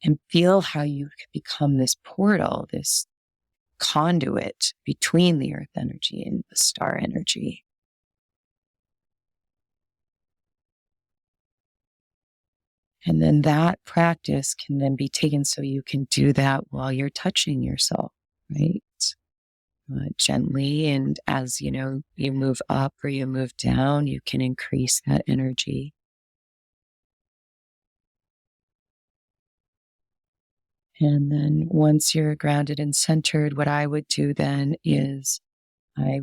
And feel how you can become this portal, this conduit between the earth energy and the star energy. And then that practice can then be taken so you can do that while you're touching yourself, right? Gently. And as you know, you move up or you move down, you can increase that energy. And then once you're grounded and centered, what I would do then is I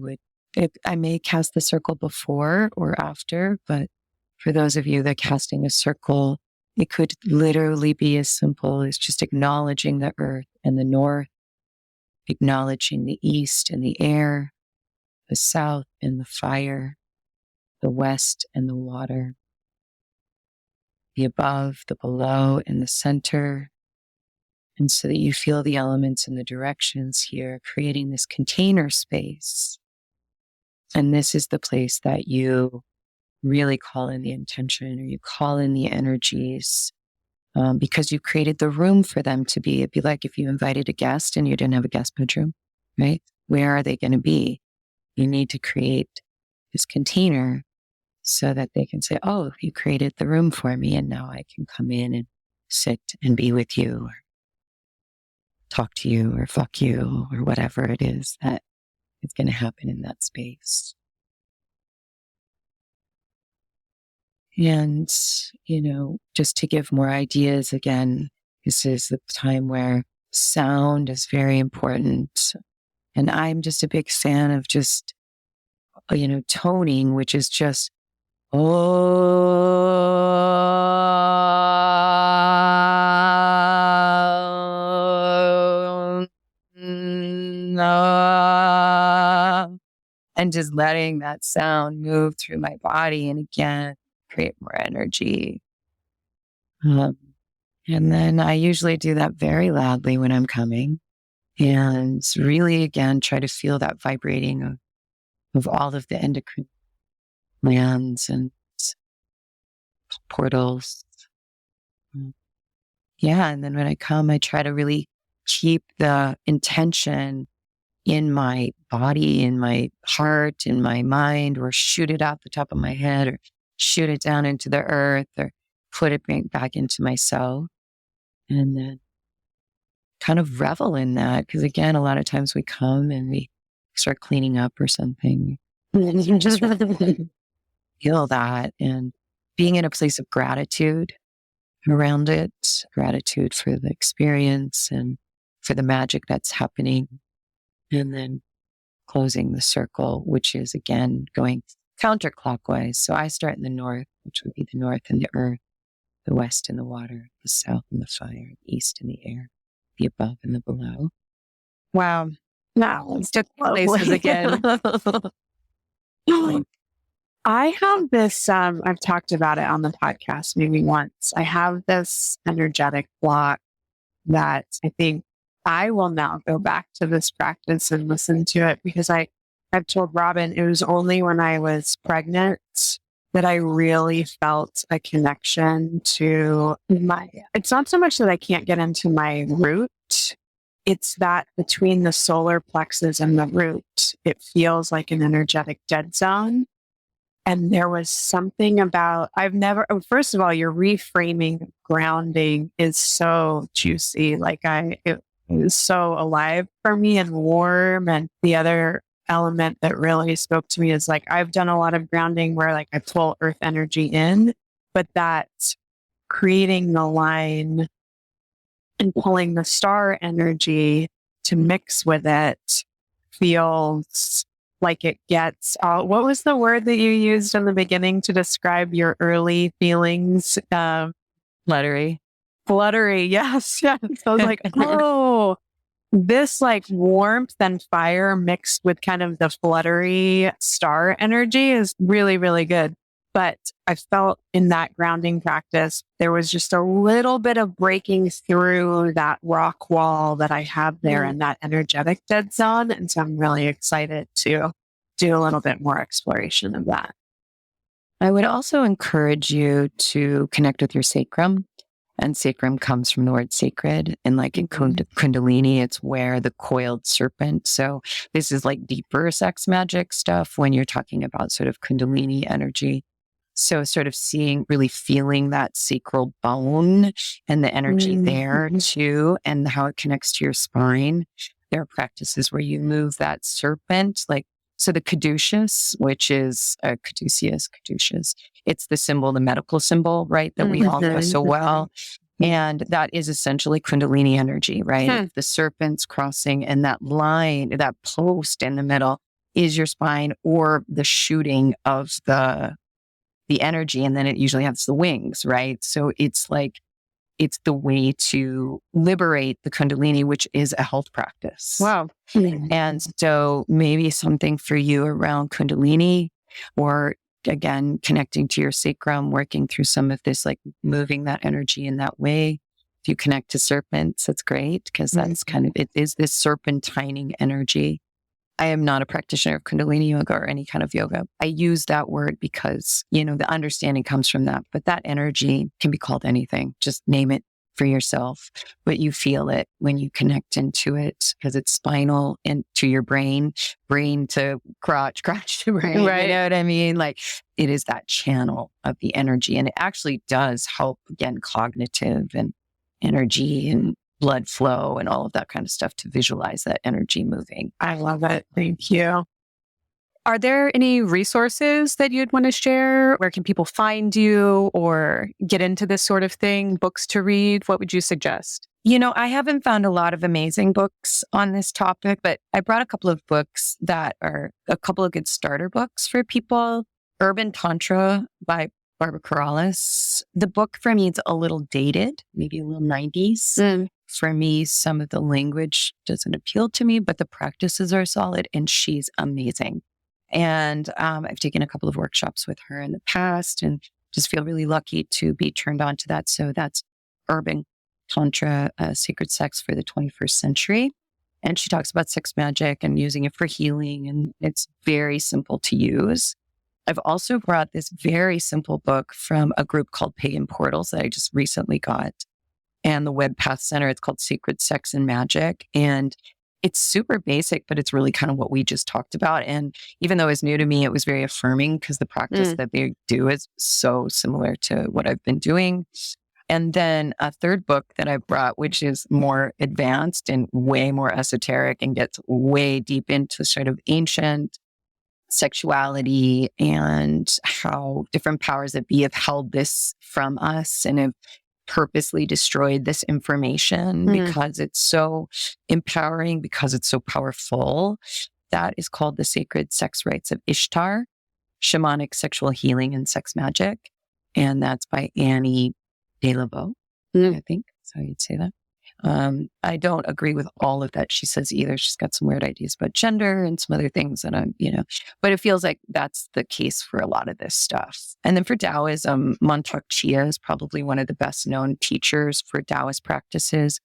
may cast the circle before or after, but for those of you that are casting a circle, it could literally be as simple as just acknowledging the earth and the north, acknowledging the east and the air, the south and the fire, the west and the water, the above, the below, and the center. And so that you feel the elements and the directions here, creating this container space. And this is the place that you really call in the intention, or you call in the energies, because you created the room for them to be. It'd be like if you invited a guest and you didn't have a guest bedroom, right? Where are they going to be? You need to create this container so that they can say, oh, you created the room for me, and now I can come in and sit and be with you, or talk to you, or fuck you, or whatever it is that is going to happen in that space. And, you know, just to give more ideas, again, this is the time where sound is very important. And I'm just a big fan of just, toning, which is just, and just letting that sound move through my body and again, create more energy. And then I usually do that very loudly when I'm coming and really, again, try to feel that vibrating of all of the endocrine glands and portals. Yeah. And then when I come, I try to really keep the intention in my body, in my heart, in my mind, or shoot it out the top of my head, or shoot it down into the earth, or put it back into myself. And then kind of revel in that. Because again, a lot of times we come and we start cleaning up or something. And you just feel that and being in a place of gratitude around it, gratitude for the experience and for the magic that's happening. And then closing the circle, which is again going counterclockwise. So I start in the north, which would be the north and the earth, the west and the water, the south and the fire, the east and the air, the above and the below. Wow. No, It's just places again. I have this, I've talked about it on the podcast maybe once. I have this energetic block that I think I will now go back to this practice and listen to it because I've told Robin it was only when I was pregnant that I really felt a connection to it's not so much that I can't get into my root. It's that between the solar plexus and the root, it feels like an energetic dead zone. And there was something about, first of all, your reframing grounding is so juicy. Like it was so alive for me and warm. And the other element that really spoke to me is like, I've done a lot of grounding where like I pull earth energy in, but that creating the line and pulling the star energy to mix with it feels like it gets, what was the word that you used in the beginning to describe your early feelings? Fluttery. Fluttery. Yes. So I was like, oh, this like warmth and fire mixed with kind of the fluttery star energy is really, really good. But I felt in that grounding practice, there was just a little bit of breaking through that rock wall that I have there in that energetic dead zone. And so I'm really excited to do a little bit more exploration of that. I would also encourage you to connect with your sacrum. And sacrum comes from the word sacred. And like in Kundalini, it's where the coiled serpent. So this is like deeper sex magic stuff when you're talking about sort of Kundalini energy. So sort of really feeling that sacral bone and the energy there too, and how it connects to your spine. There are practices where you move that serpent, so the caduceus, which is caduceus, it's the symbol, the medical symbol, right? That we all know so well. And that is essentially Kundalini energy, right? The serpents crossing and that line, that post in the middle is your spine or the shooting of the energy. And then it usually has the wings, right? So it's the way to liberate the Kundalini, which is a health practice. Wow. And so maybe something for you around Kundalini, or again, connecting to your sacrum, working through some of this, like moving that energy in that way. If you connect to serpents, that's great because that's it is this serpentining energy. I am not a practitioner of Kundalini yoga or any kind of yoga. I use that word because, the understanding comes from that. But that energy can be called anything. Just name it for yourself. But you feel it when you connect into it because it's spinal into your brain to crotch to brain. Right. You know what I mean? Like it is that channel of the energy. And it actually does help, again, cognitive and energy and blood flow and all of that kind of stuff to visualize that energy moving. I love it. Thank you. Are there any resources that you'd want to share? Where can people find you or get into this sort of thing? Books to read? What would you suggest? I haven't found a lot of amazing books on this topic, but I brought a couple of books that are a couple of good starter books for people. Urban Tantra by Barbara Carellas. The book for me is a little dated, maybe a little 90s. For me, some of the language doesn't appeal to me, but the practices are solid and she's amazing. And I've taken a couple of workshops with her in the past and just feel really lucky to be turned on to that. So that's Urban Tantra, Sacred Sex for the 21st Century. And she talks about sex magic and using it for healing. And it's very simple to use. I've also brought this very simple book from a group called Pagan Portals that I just recently got. And the Web Path Center, it's called Sacred Sex and Magic. And it's super basic, but it's really kind of what we just talked about. And even though it's new to me, it was very affirming because the practice that they do is so similar to what I've been doing. And then a third book that I brought, which is more advanced and way more esoteric and gets way deep into sort of ancient sexuality and how different powers that be have held this from us and have purposely destroyed this information because it's so empowering, because it's so powerful. That is called The Sacred Sex Rites of Ishtar, Shamanic Sexual Healing and Sex Magic. And that's by Annie Dieu-Le-Veut, I think. So you'd say that. I don't agree with all of that she says either. She's got some weird ideas about gender and some other things that but it feels like that's the case for a lot of this stuff. And then for Taoism, Montauk Chia is probably one of the best known teachers for Taoist practices.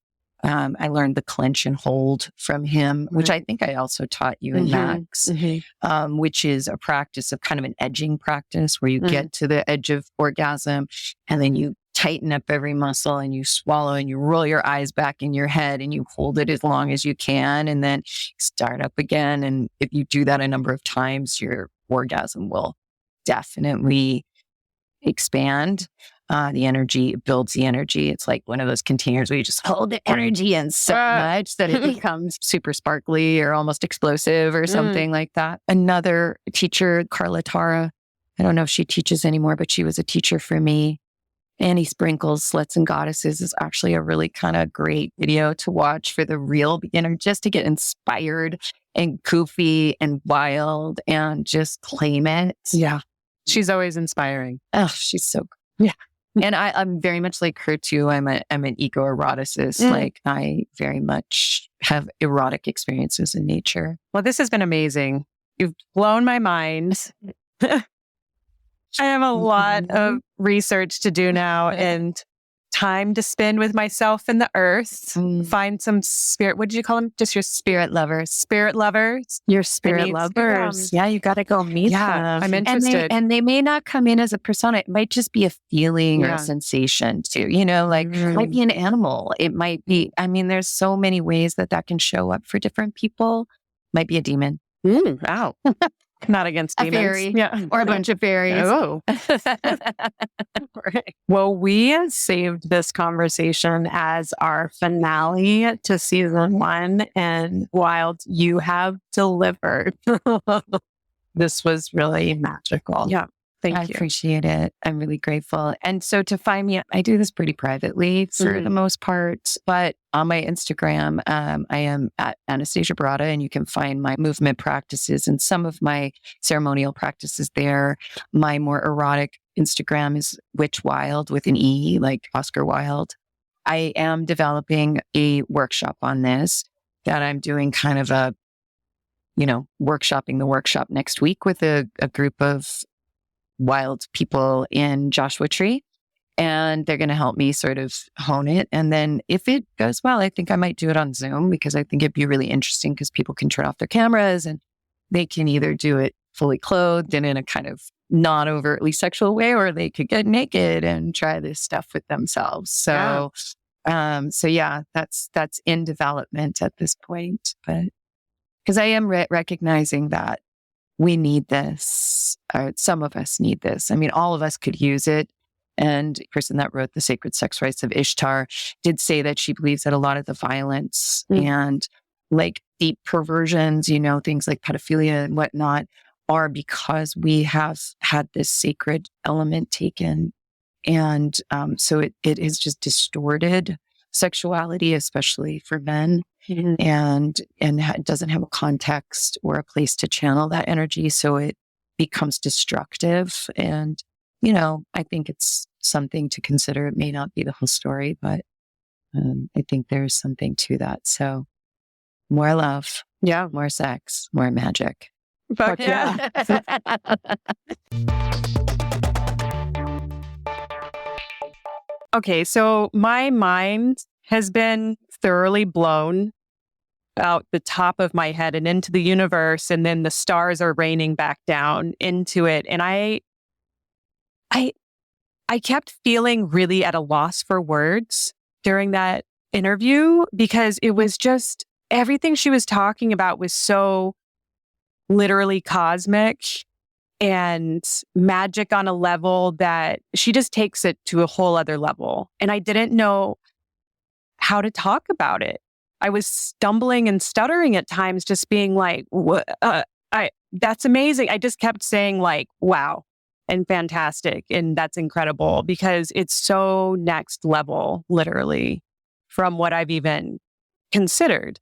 I learned the clench and hold from him, which I think I also taught you in Max, which is a practice of kind of an edging practice where you get to the edge of orgasm and then you tighten up every muscle and you swallow and you roll your eyes back in your head and you hold it as long as you can and then start up again. And if you do that a number of times, your orgasm will definitely expand. The energy builds the energy. It's like one of those containers where you just hold the energy in so much that it becomes super sparkly or almost explosive or something like that. Another teacher, Carla Tara, I don't know if she teaches anymore, but she was a teacher for me. Annie Sprinkles, Sluts and Goddesses is actually a really kind of great video to watch for the real beginner, just to get inspired and goofy and wild and just claim it. Yeah. She's always inspiring. Oh, she's so good. Yeah. And I'm very much like her too. I'm an eco-eroticist. Like I very much have erotic experiences in nature. Well, this has been amazing. You've blown my mind. I have a lot of research to do now and time to spend with myself and the earth. Find some spirit. What did you call them? Just your Spirit lovers. spirit lovers. Your spirit lovers. Yeah, you got to go meet them. I'm interested. And they may not come in as a persona. It might just be a feeling or a sensation too. Like it might be an animal. It might be, there's so many ways that can show up for different people. Might be a demon. Wow. Not against demons. A fairy. Yeah. Or a bunch of fairies. Oh. Well, we saved this conversation as our finale to season 1, and Wild, you have delivered. This was really magical. Yeah. Thank I you. appreciate it. I'm really grateful. And so to find me, I do this pretty privately for the most part, but on my Instagram, I am at Anastasia Barada, and you can find my movement practices and some of my ceremonial practices there. My more erotic Instagram is Witch Wilde with an E, like Oscar Wilde. I am developing a workshop on this that I'm doing kind of a, workshopping the workshop next week with a group of wild people in Joshua Tree, and they're going to help me sort of hone it. And then if it goes well, I think I might do it on Zoom because I think it'd be really interesting because people can turn off their cameras and they can either do it fully clothed and in a kind of not overtly sexual way, or they could get naked and try this stuff with themselves. So, that's in development at this point, but because I am recognizing that we need this, or some of us need this. All of us could use it. And the person that wrote The Sacred Sex Rites of Ishtar did say that she believes that a lot of the violence and like deep perversions, things like pedophilia and whatnot, are because we have had this sacred element taken. And so it is just distorted sexuality, especially for men, and doesn't have a context or a place to channel that energy. So it becomes destructive. And, I think it's something to consider. It may not be the whole story, but I think there's something to that. So more love, more sex, more magic. Fuck yeah. Okay, so my mind has been thoroughly blown out the top of my head and into the universe, and then the stars are raining back down into it. And I kept feeling really at a loss for words during that interview, because it was just everything she was talking about was so literally cosmic and magic on a level that she just takes it to a whole other level. And I didn't know how to talk about it. I was stumbling and stuttering at times, just being like, that's amazing. I just kept saying like, wow, and fantastic. And that's incredible, because it's so next level, literally, from what I've even considered.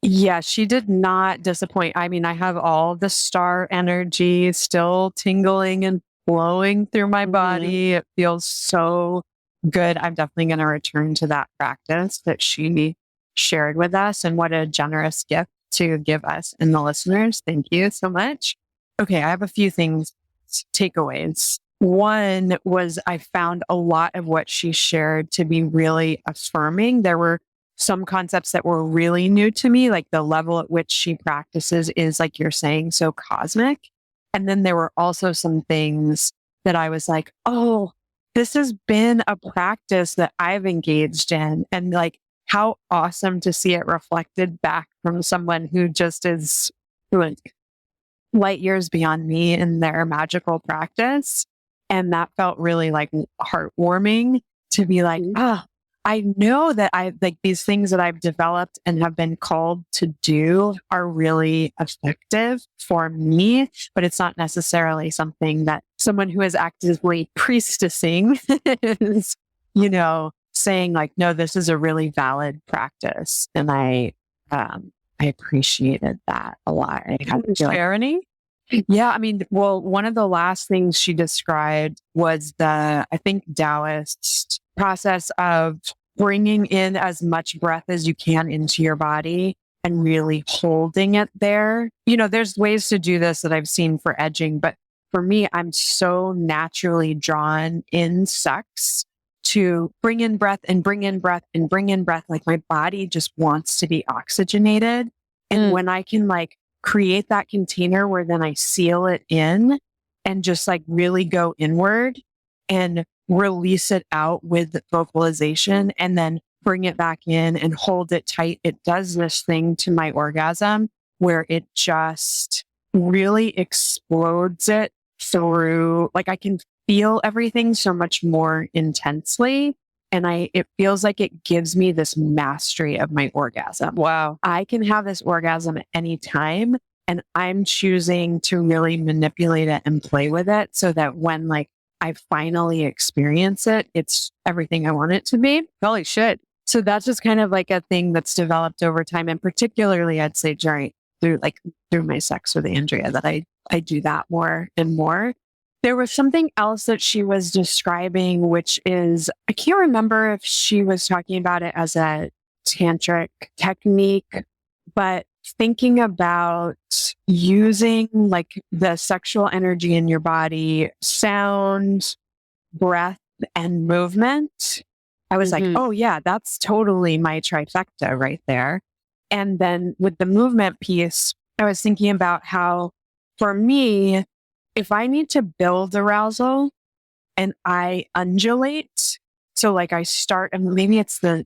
Yeah, she did not disappoint. I mean, I have all the star energy still tingling and flowing through my body. It feels so good. I'm definitely going to return to that practice that she shared with us. And what a generous gift to give us and the listeners. Thank you so much. Okay, I have a few things, takeaways. One was I found a lot of what she shared to be really affirming. There were some concepts that were really new to me, like the level at which she practices is, like you're saying, so cosmic. And then there were also some things that I was like, oh, this has been a practice that I've engaged in. And like, how awesome to see it reflected back from someone who just is like light years beyond me in their magical practice. And that felt really like heartwarming to be like, I know that I like these things that I've developed and have been called to do are really effective for me, but it's not necessarily something that someone who is actively priestessing is, saying like, no, this is a really valid practice. And I appreciated that a lot. Charity? Yeah, I mean, well, one of the last things she described was I think, Taoist process of bringing in as much breath as you can into your body and really holding it there. There's ways to do this that I've seen for edging, but for me, I'm so naturally drawn in sex to bring in breath and bring in breath and bring in breath. Like my body just wants to be oxygenated. And when I can like create that container where then I seal it in and just like really go inward and release it out with vocalization and then bring it back in and hold it tight. It does this thing to my orgasm where it just really explodes it through, like I can feel everything so much more intensely. And it feels like it gives me this mastery of my orgasm. Wow. I can have this orgasm at any time, and I'm choosing to really manipulate it and play with it so that when like I finally experience it, it's everything I want it to be. Holy shit. So that's just kind of like a thing that's developed over time. And particularly, I'd say through my sex with Andrea, that I do that more and more. There was something else that she was describing, which is, I can't remember if she was talking about it as a tantric technique, but thinking about using like the sexual energy in your body, sound, breath, and movement. I was like, oh yeah, that's totally my trifecta right there. And then with the movement piece, I was thinking about how for me, if I need to build arousal and I undulate, so like I start, and maybe it's the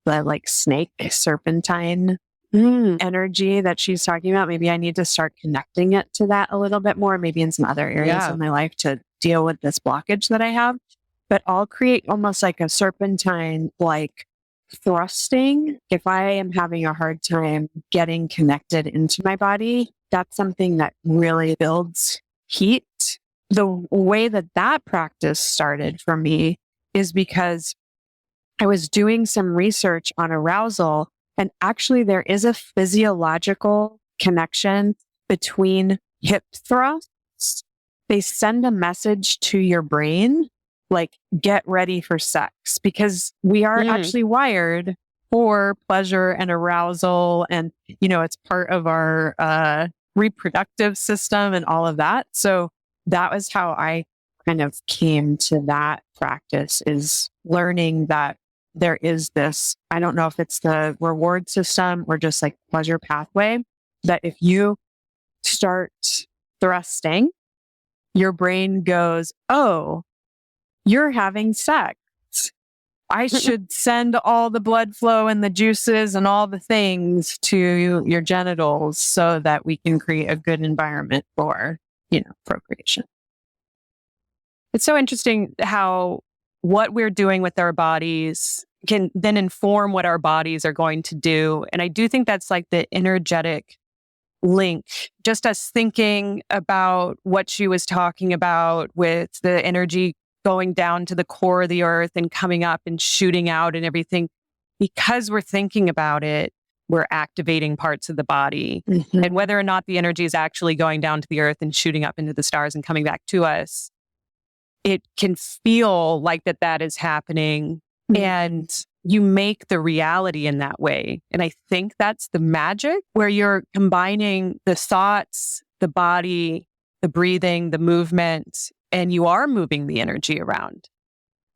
like snake serpentine energy that she's talking about. Maybe I need to start connecting it to that a little bit more, maybe in some other areas of my life to deal with this blockage that I have. But I'll create almost like a serpentine, like thrusting. If I am having a hard time getting connected into my body, that's something that really builds heat. The way that practice started for me is because I was doing some research on arousal, and actually there is a physiological connection between hip thrusts. They send a message to your brain, like, get ready for sex, because we are actually wired for pleasure and arousal. And, it's part of our reproductive system and all of that. So that was how I kind of came to that practice, is learning that there is this, I don't know if it's the reward system or just like pleasure pathway, that if you start thrusting, your brain goes, oh, you're having sex. I should send all the blood flow and the juices and all the things to your genitals so that we can create a good environment for, procreation. It's so interesting how what we're doing with our bodies can then inform what our bodies are going to do. And I do think that's like the energetic link, just us thinking about what she was talking about with the energy going down to the core of the earth and coming up and shooting out and everything. Because we're thinking about it, we're activating parts of the body. And whether or not the energy is actually going down to the earth and shooting up into the stars and coming back to us, it can feel like that is happening. And you make the reality in that way. And I think that's the magic, where you're combining the thoughts, the body, the breathing, the movement, and you are moving the energy around.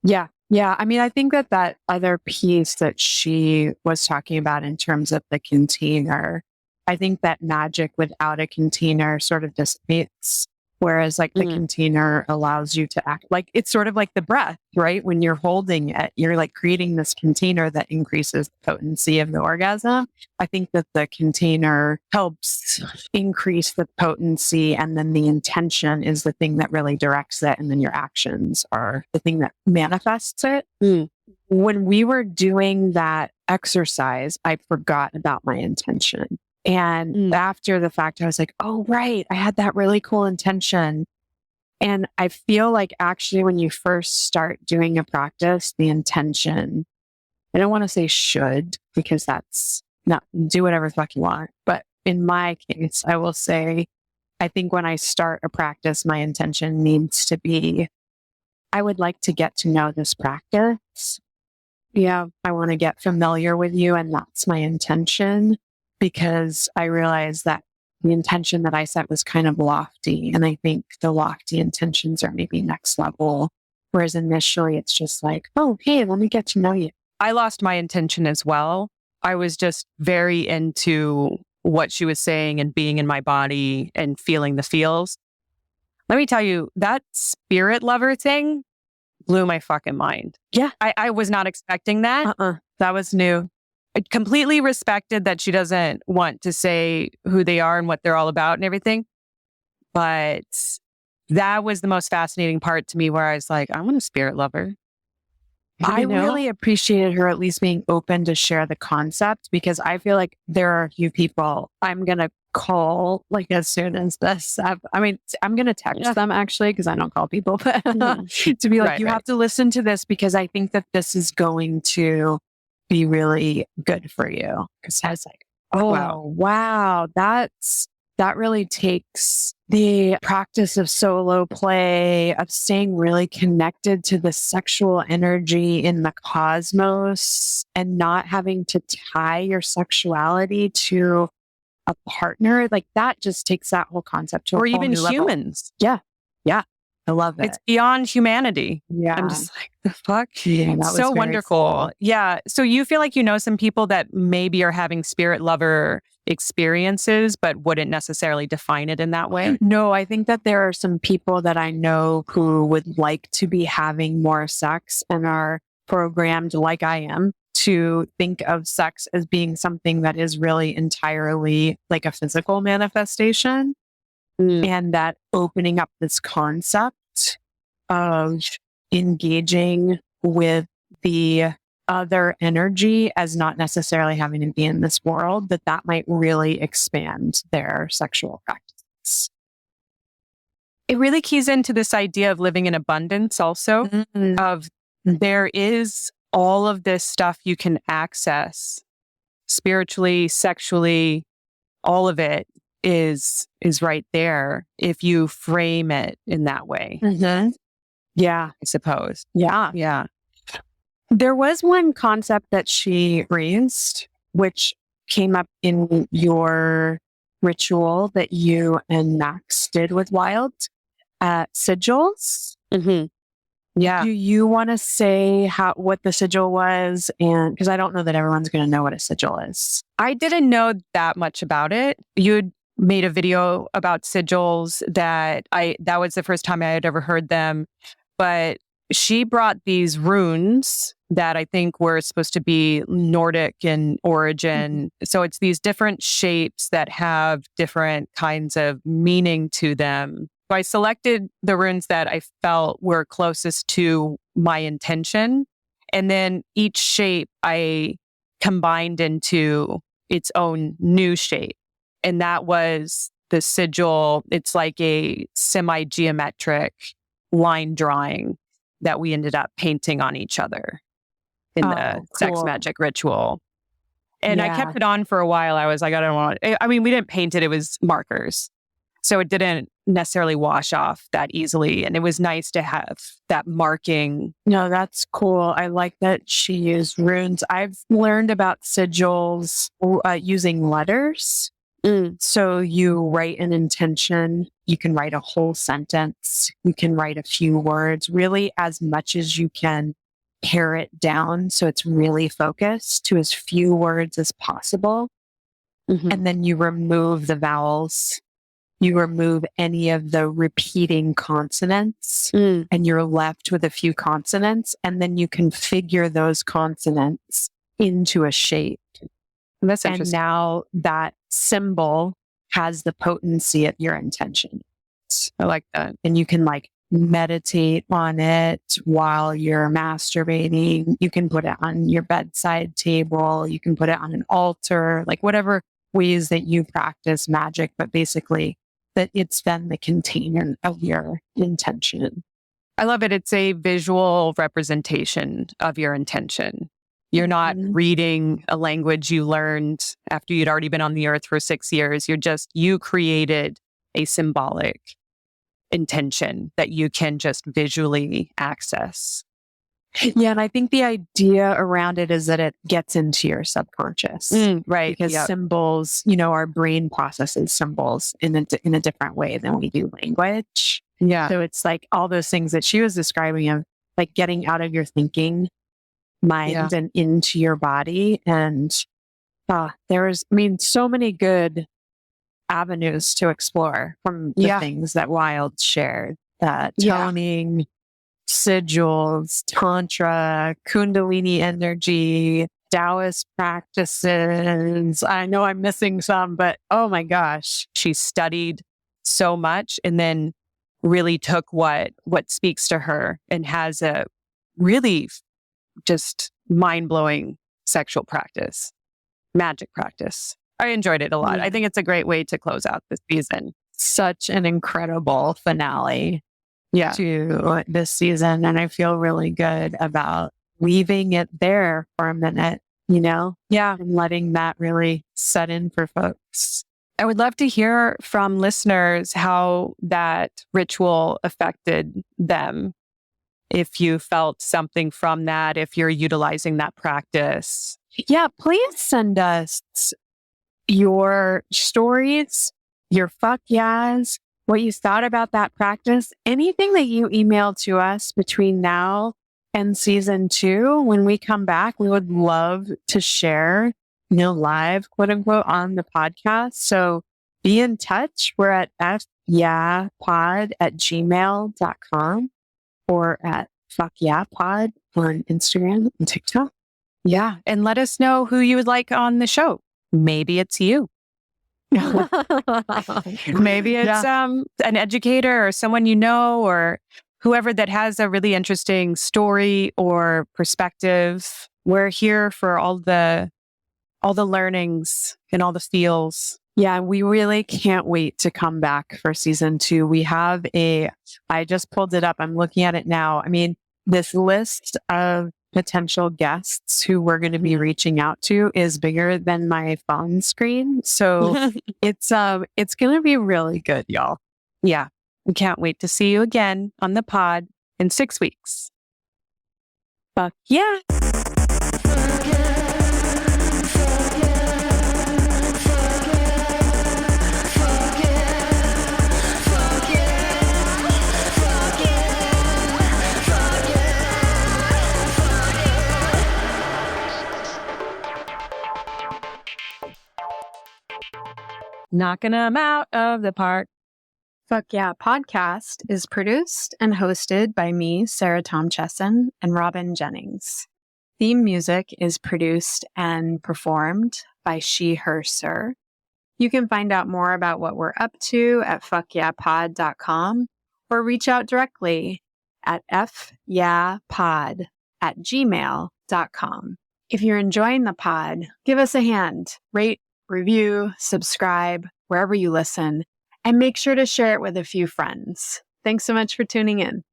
Yeah. Yeah. I mean, I think that other piece that she was talking about in terms of the container, I think that magic without a container sort of dissipates. Whereas like the container allows you to act like, it's sort of like the breath, right? When you're holding it, you're like creating this container that increases the potency of the orgasm. I think that the container helps increase the potency, and then the intention is the thing that really directs it. And then your actions are the thing that manifests it. When we were doing that exercise, I forgot about my intention. And after the fact, I was like, oh, right, I had that really cool intention. And I feel like actually when you first start doing a practice, the intention, I don't want to say should, because that's not, do whatever the fuck you want. But in my case, I will say, I think when I start a practice, my intention needs to be, I would like to get to know this practice. Yeah, I want to get familiar with you. And that's my intention. Because I realized that the intention that I set was kind of lofty. And I think the lofty intentions are maybe next level. Whereas initially it's just like, oh, hey, let me get to know you. I lost my intention as well. I was just very into what she was saying and being in my body and feeling the feels. Let me tell you, that spirit lover thing blew my fucking mind. Yeah. I was not expecting that. That was new. I completely respected that she doesn't want to say who they are and what they're all about and everything. But that was the most fascinating part to me, where I was like, I want a spirit lover. I really appreciated her at least being open to share the concept, because I feel like there are a few people I'm going to call like as soon as this. I'm going to text them actually, because I don't call people, but to be like, you have to listen to this, because I think that this is going to be really good for you. Because I was like, oh, wow, that really takes the practice of solo play, of staying really connected to the sexual energy in the cosmos, and not having to tie your sexuality to a partner. Like that just takes that whole concept to a or whole even new level. humans. Yeah. I love it. It's beyond humanity. Yeah. I'm just like, the fuck? Yeah, that was so very wonderful. cool. Yeah. So you feel like you know some people that maybe are having spirit lover experiences, but wouldn't necessarily define it in that way? No, I think that there are some people that I know who would like to be having more sex and are programmed, like I am, to think of sex as being something that is really entirely like a physical manifestation. And that opening up this concept of engaging with the other energy as not necessarily having to be in this world, that might really expand their sexual practices. It really keys into this idea of living in abundance also, of there is all of this stuff you can access spiritually, sexually, all of it is right there if you frame it in that way. Mm-hmm. Yeah. I suppose. Yeah. Yeah. There was one concept that she raised, which came up in your ritual that you and Max did with Wild, sigils. Mm-hmm. Yeah. Do you want to say what the sigil was? And because I don't know that everyone's going to know what a sigil is. I didn't know that much about it. You'd made a video about sigils that was the first time I had ever heard them. But she brought these runes that I think were supposed to be Nordic in origin. Mm-hmm. So it's these different shapes that have different kinds of meaning to them. So I selected the runes that I felt were closest to my intention. And then each shape I combined into its own new shape. And that was the sigil. It's like a semi-geometric line drawing that we ended up painting on each other in the sex magic ritual. And I kept it on for a while. I was like, I don't want it. I mean, we didn't paint it. It was markers. So it didn't necessarily wash off that easily. And it was nice to have that marking. No, that's cool. I like that she used runes. I've learned about sigils using letters. So you write an intention. You can write a whole sentence. You can write a few words, really as much as you can pare it down. So it's really focused to as few words as possible. Mm-hmm. And then you remove the vowels. You remove any of the repeating consonants and you're left with a few consonants. And then you configure those consonants into a shape. That's interesting. And now that symbol has the potency of your intention. I like that. And you can like meditate on it while you're masturbating. You can put it on your bedside table. You can put it on an altar, like whatever ways that you practice magic, but basically that it's then the container of your intention. I love it. It's a visual representation of your intention. You're not reading a language you learned after you'd already been on the earth for 6 years. You created a symbolic intention that you can just visually access. Yeah. And I think the idea around it is that it gets into your subconscious. Right. Because symbols, our brain processes symbols in a different way than we do language. Yeah. So it's like all those things that she was describing of like getting out of your thinking mind and into your body. And there's, so many good avenues to explore from the things that Wilde shared. Toning, sigils, Tantra, Kundalini energy, Taoist practices. I know I'm missing some, but oh my gosh. She studied so much and then really took what speaks to her and has a really just mind-blowing sexual practice, magic practice. I enjoyed it a lot. I think it's a great way to close out this season. Such an incredible finale to this season. And I feel really good about leaving it there for a minute, and letting that really set in for folks. I would love to hear from listeners how that ritual affected them. If you felt something from that, if you're utilizing that practice. Yeah, please send us your stories, your fuck yeahs, what you thought about that practice, anything that you emailed to us between now and season 2. When we come back, we would love to share, live, quote unquote, on the podcast. So be in touch. We're at fyeahpod@gmail.com. or at fuckyeahpod on Instagram and TikTok. Yeah. And let us know who you would like on the show. Maybe it's you. Maybe it's an educator or someone you know or whoever that has a really interesting story or perspective. We're here for all the learnings and all the feels. Yeah, we really can't wait to come back for season 2. We have I just pulled it up. I'm looking at it now. This list of potential guests who we're going to be reaching out to is bigger than my phone screen. So it's going to be really good, y'all. Yeah. We can't wait to see you again on the pod in 6 weeks. Fuck yeah. Knocking them out of the park. Fuck Yeah podcast is produced and hosted by me, Sarah Tom Chesson, and Robin Jennings. Theme music is produced and performed by She, Her, Sir. You can find out more about what we're up to at fuckyeahpod.com or reach out directly at fyeahpod@gmail.com. If you're enjoying the pod, give us a hand, rate, review, subscribe, wherever you listen, and make sure to share it with a few friends. Thanks so much for tuning in.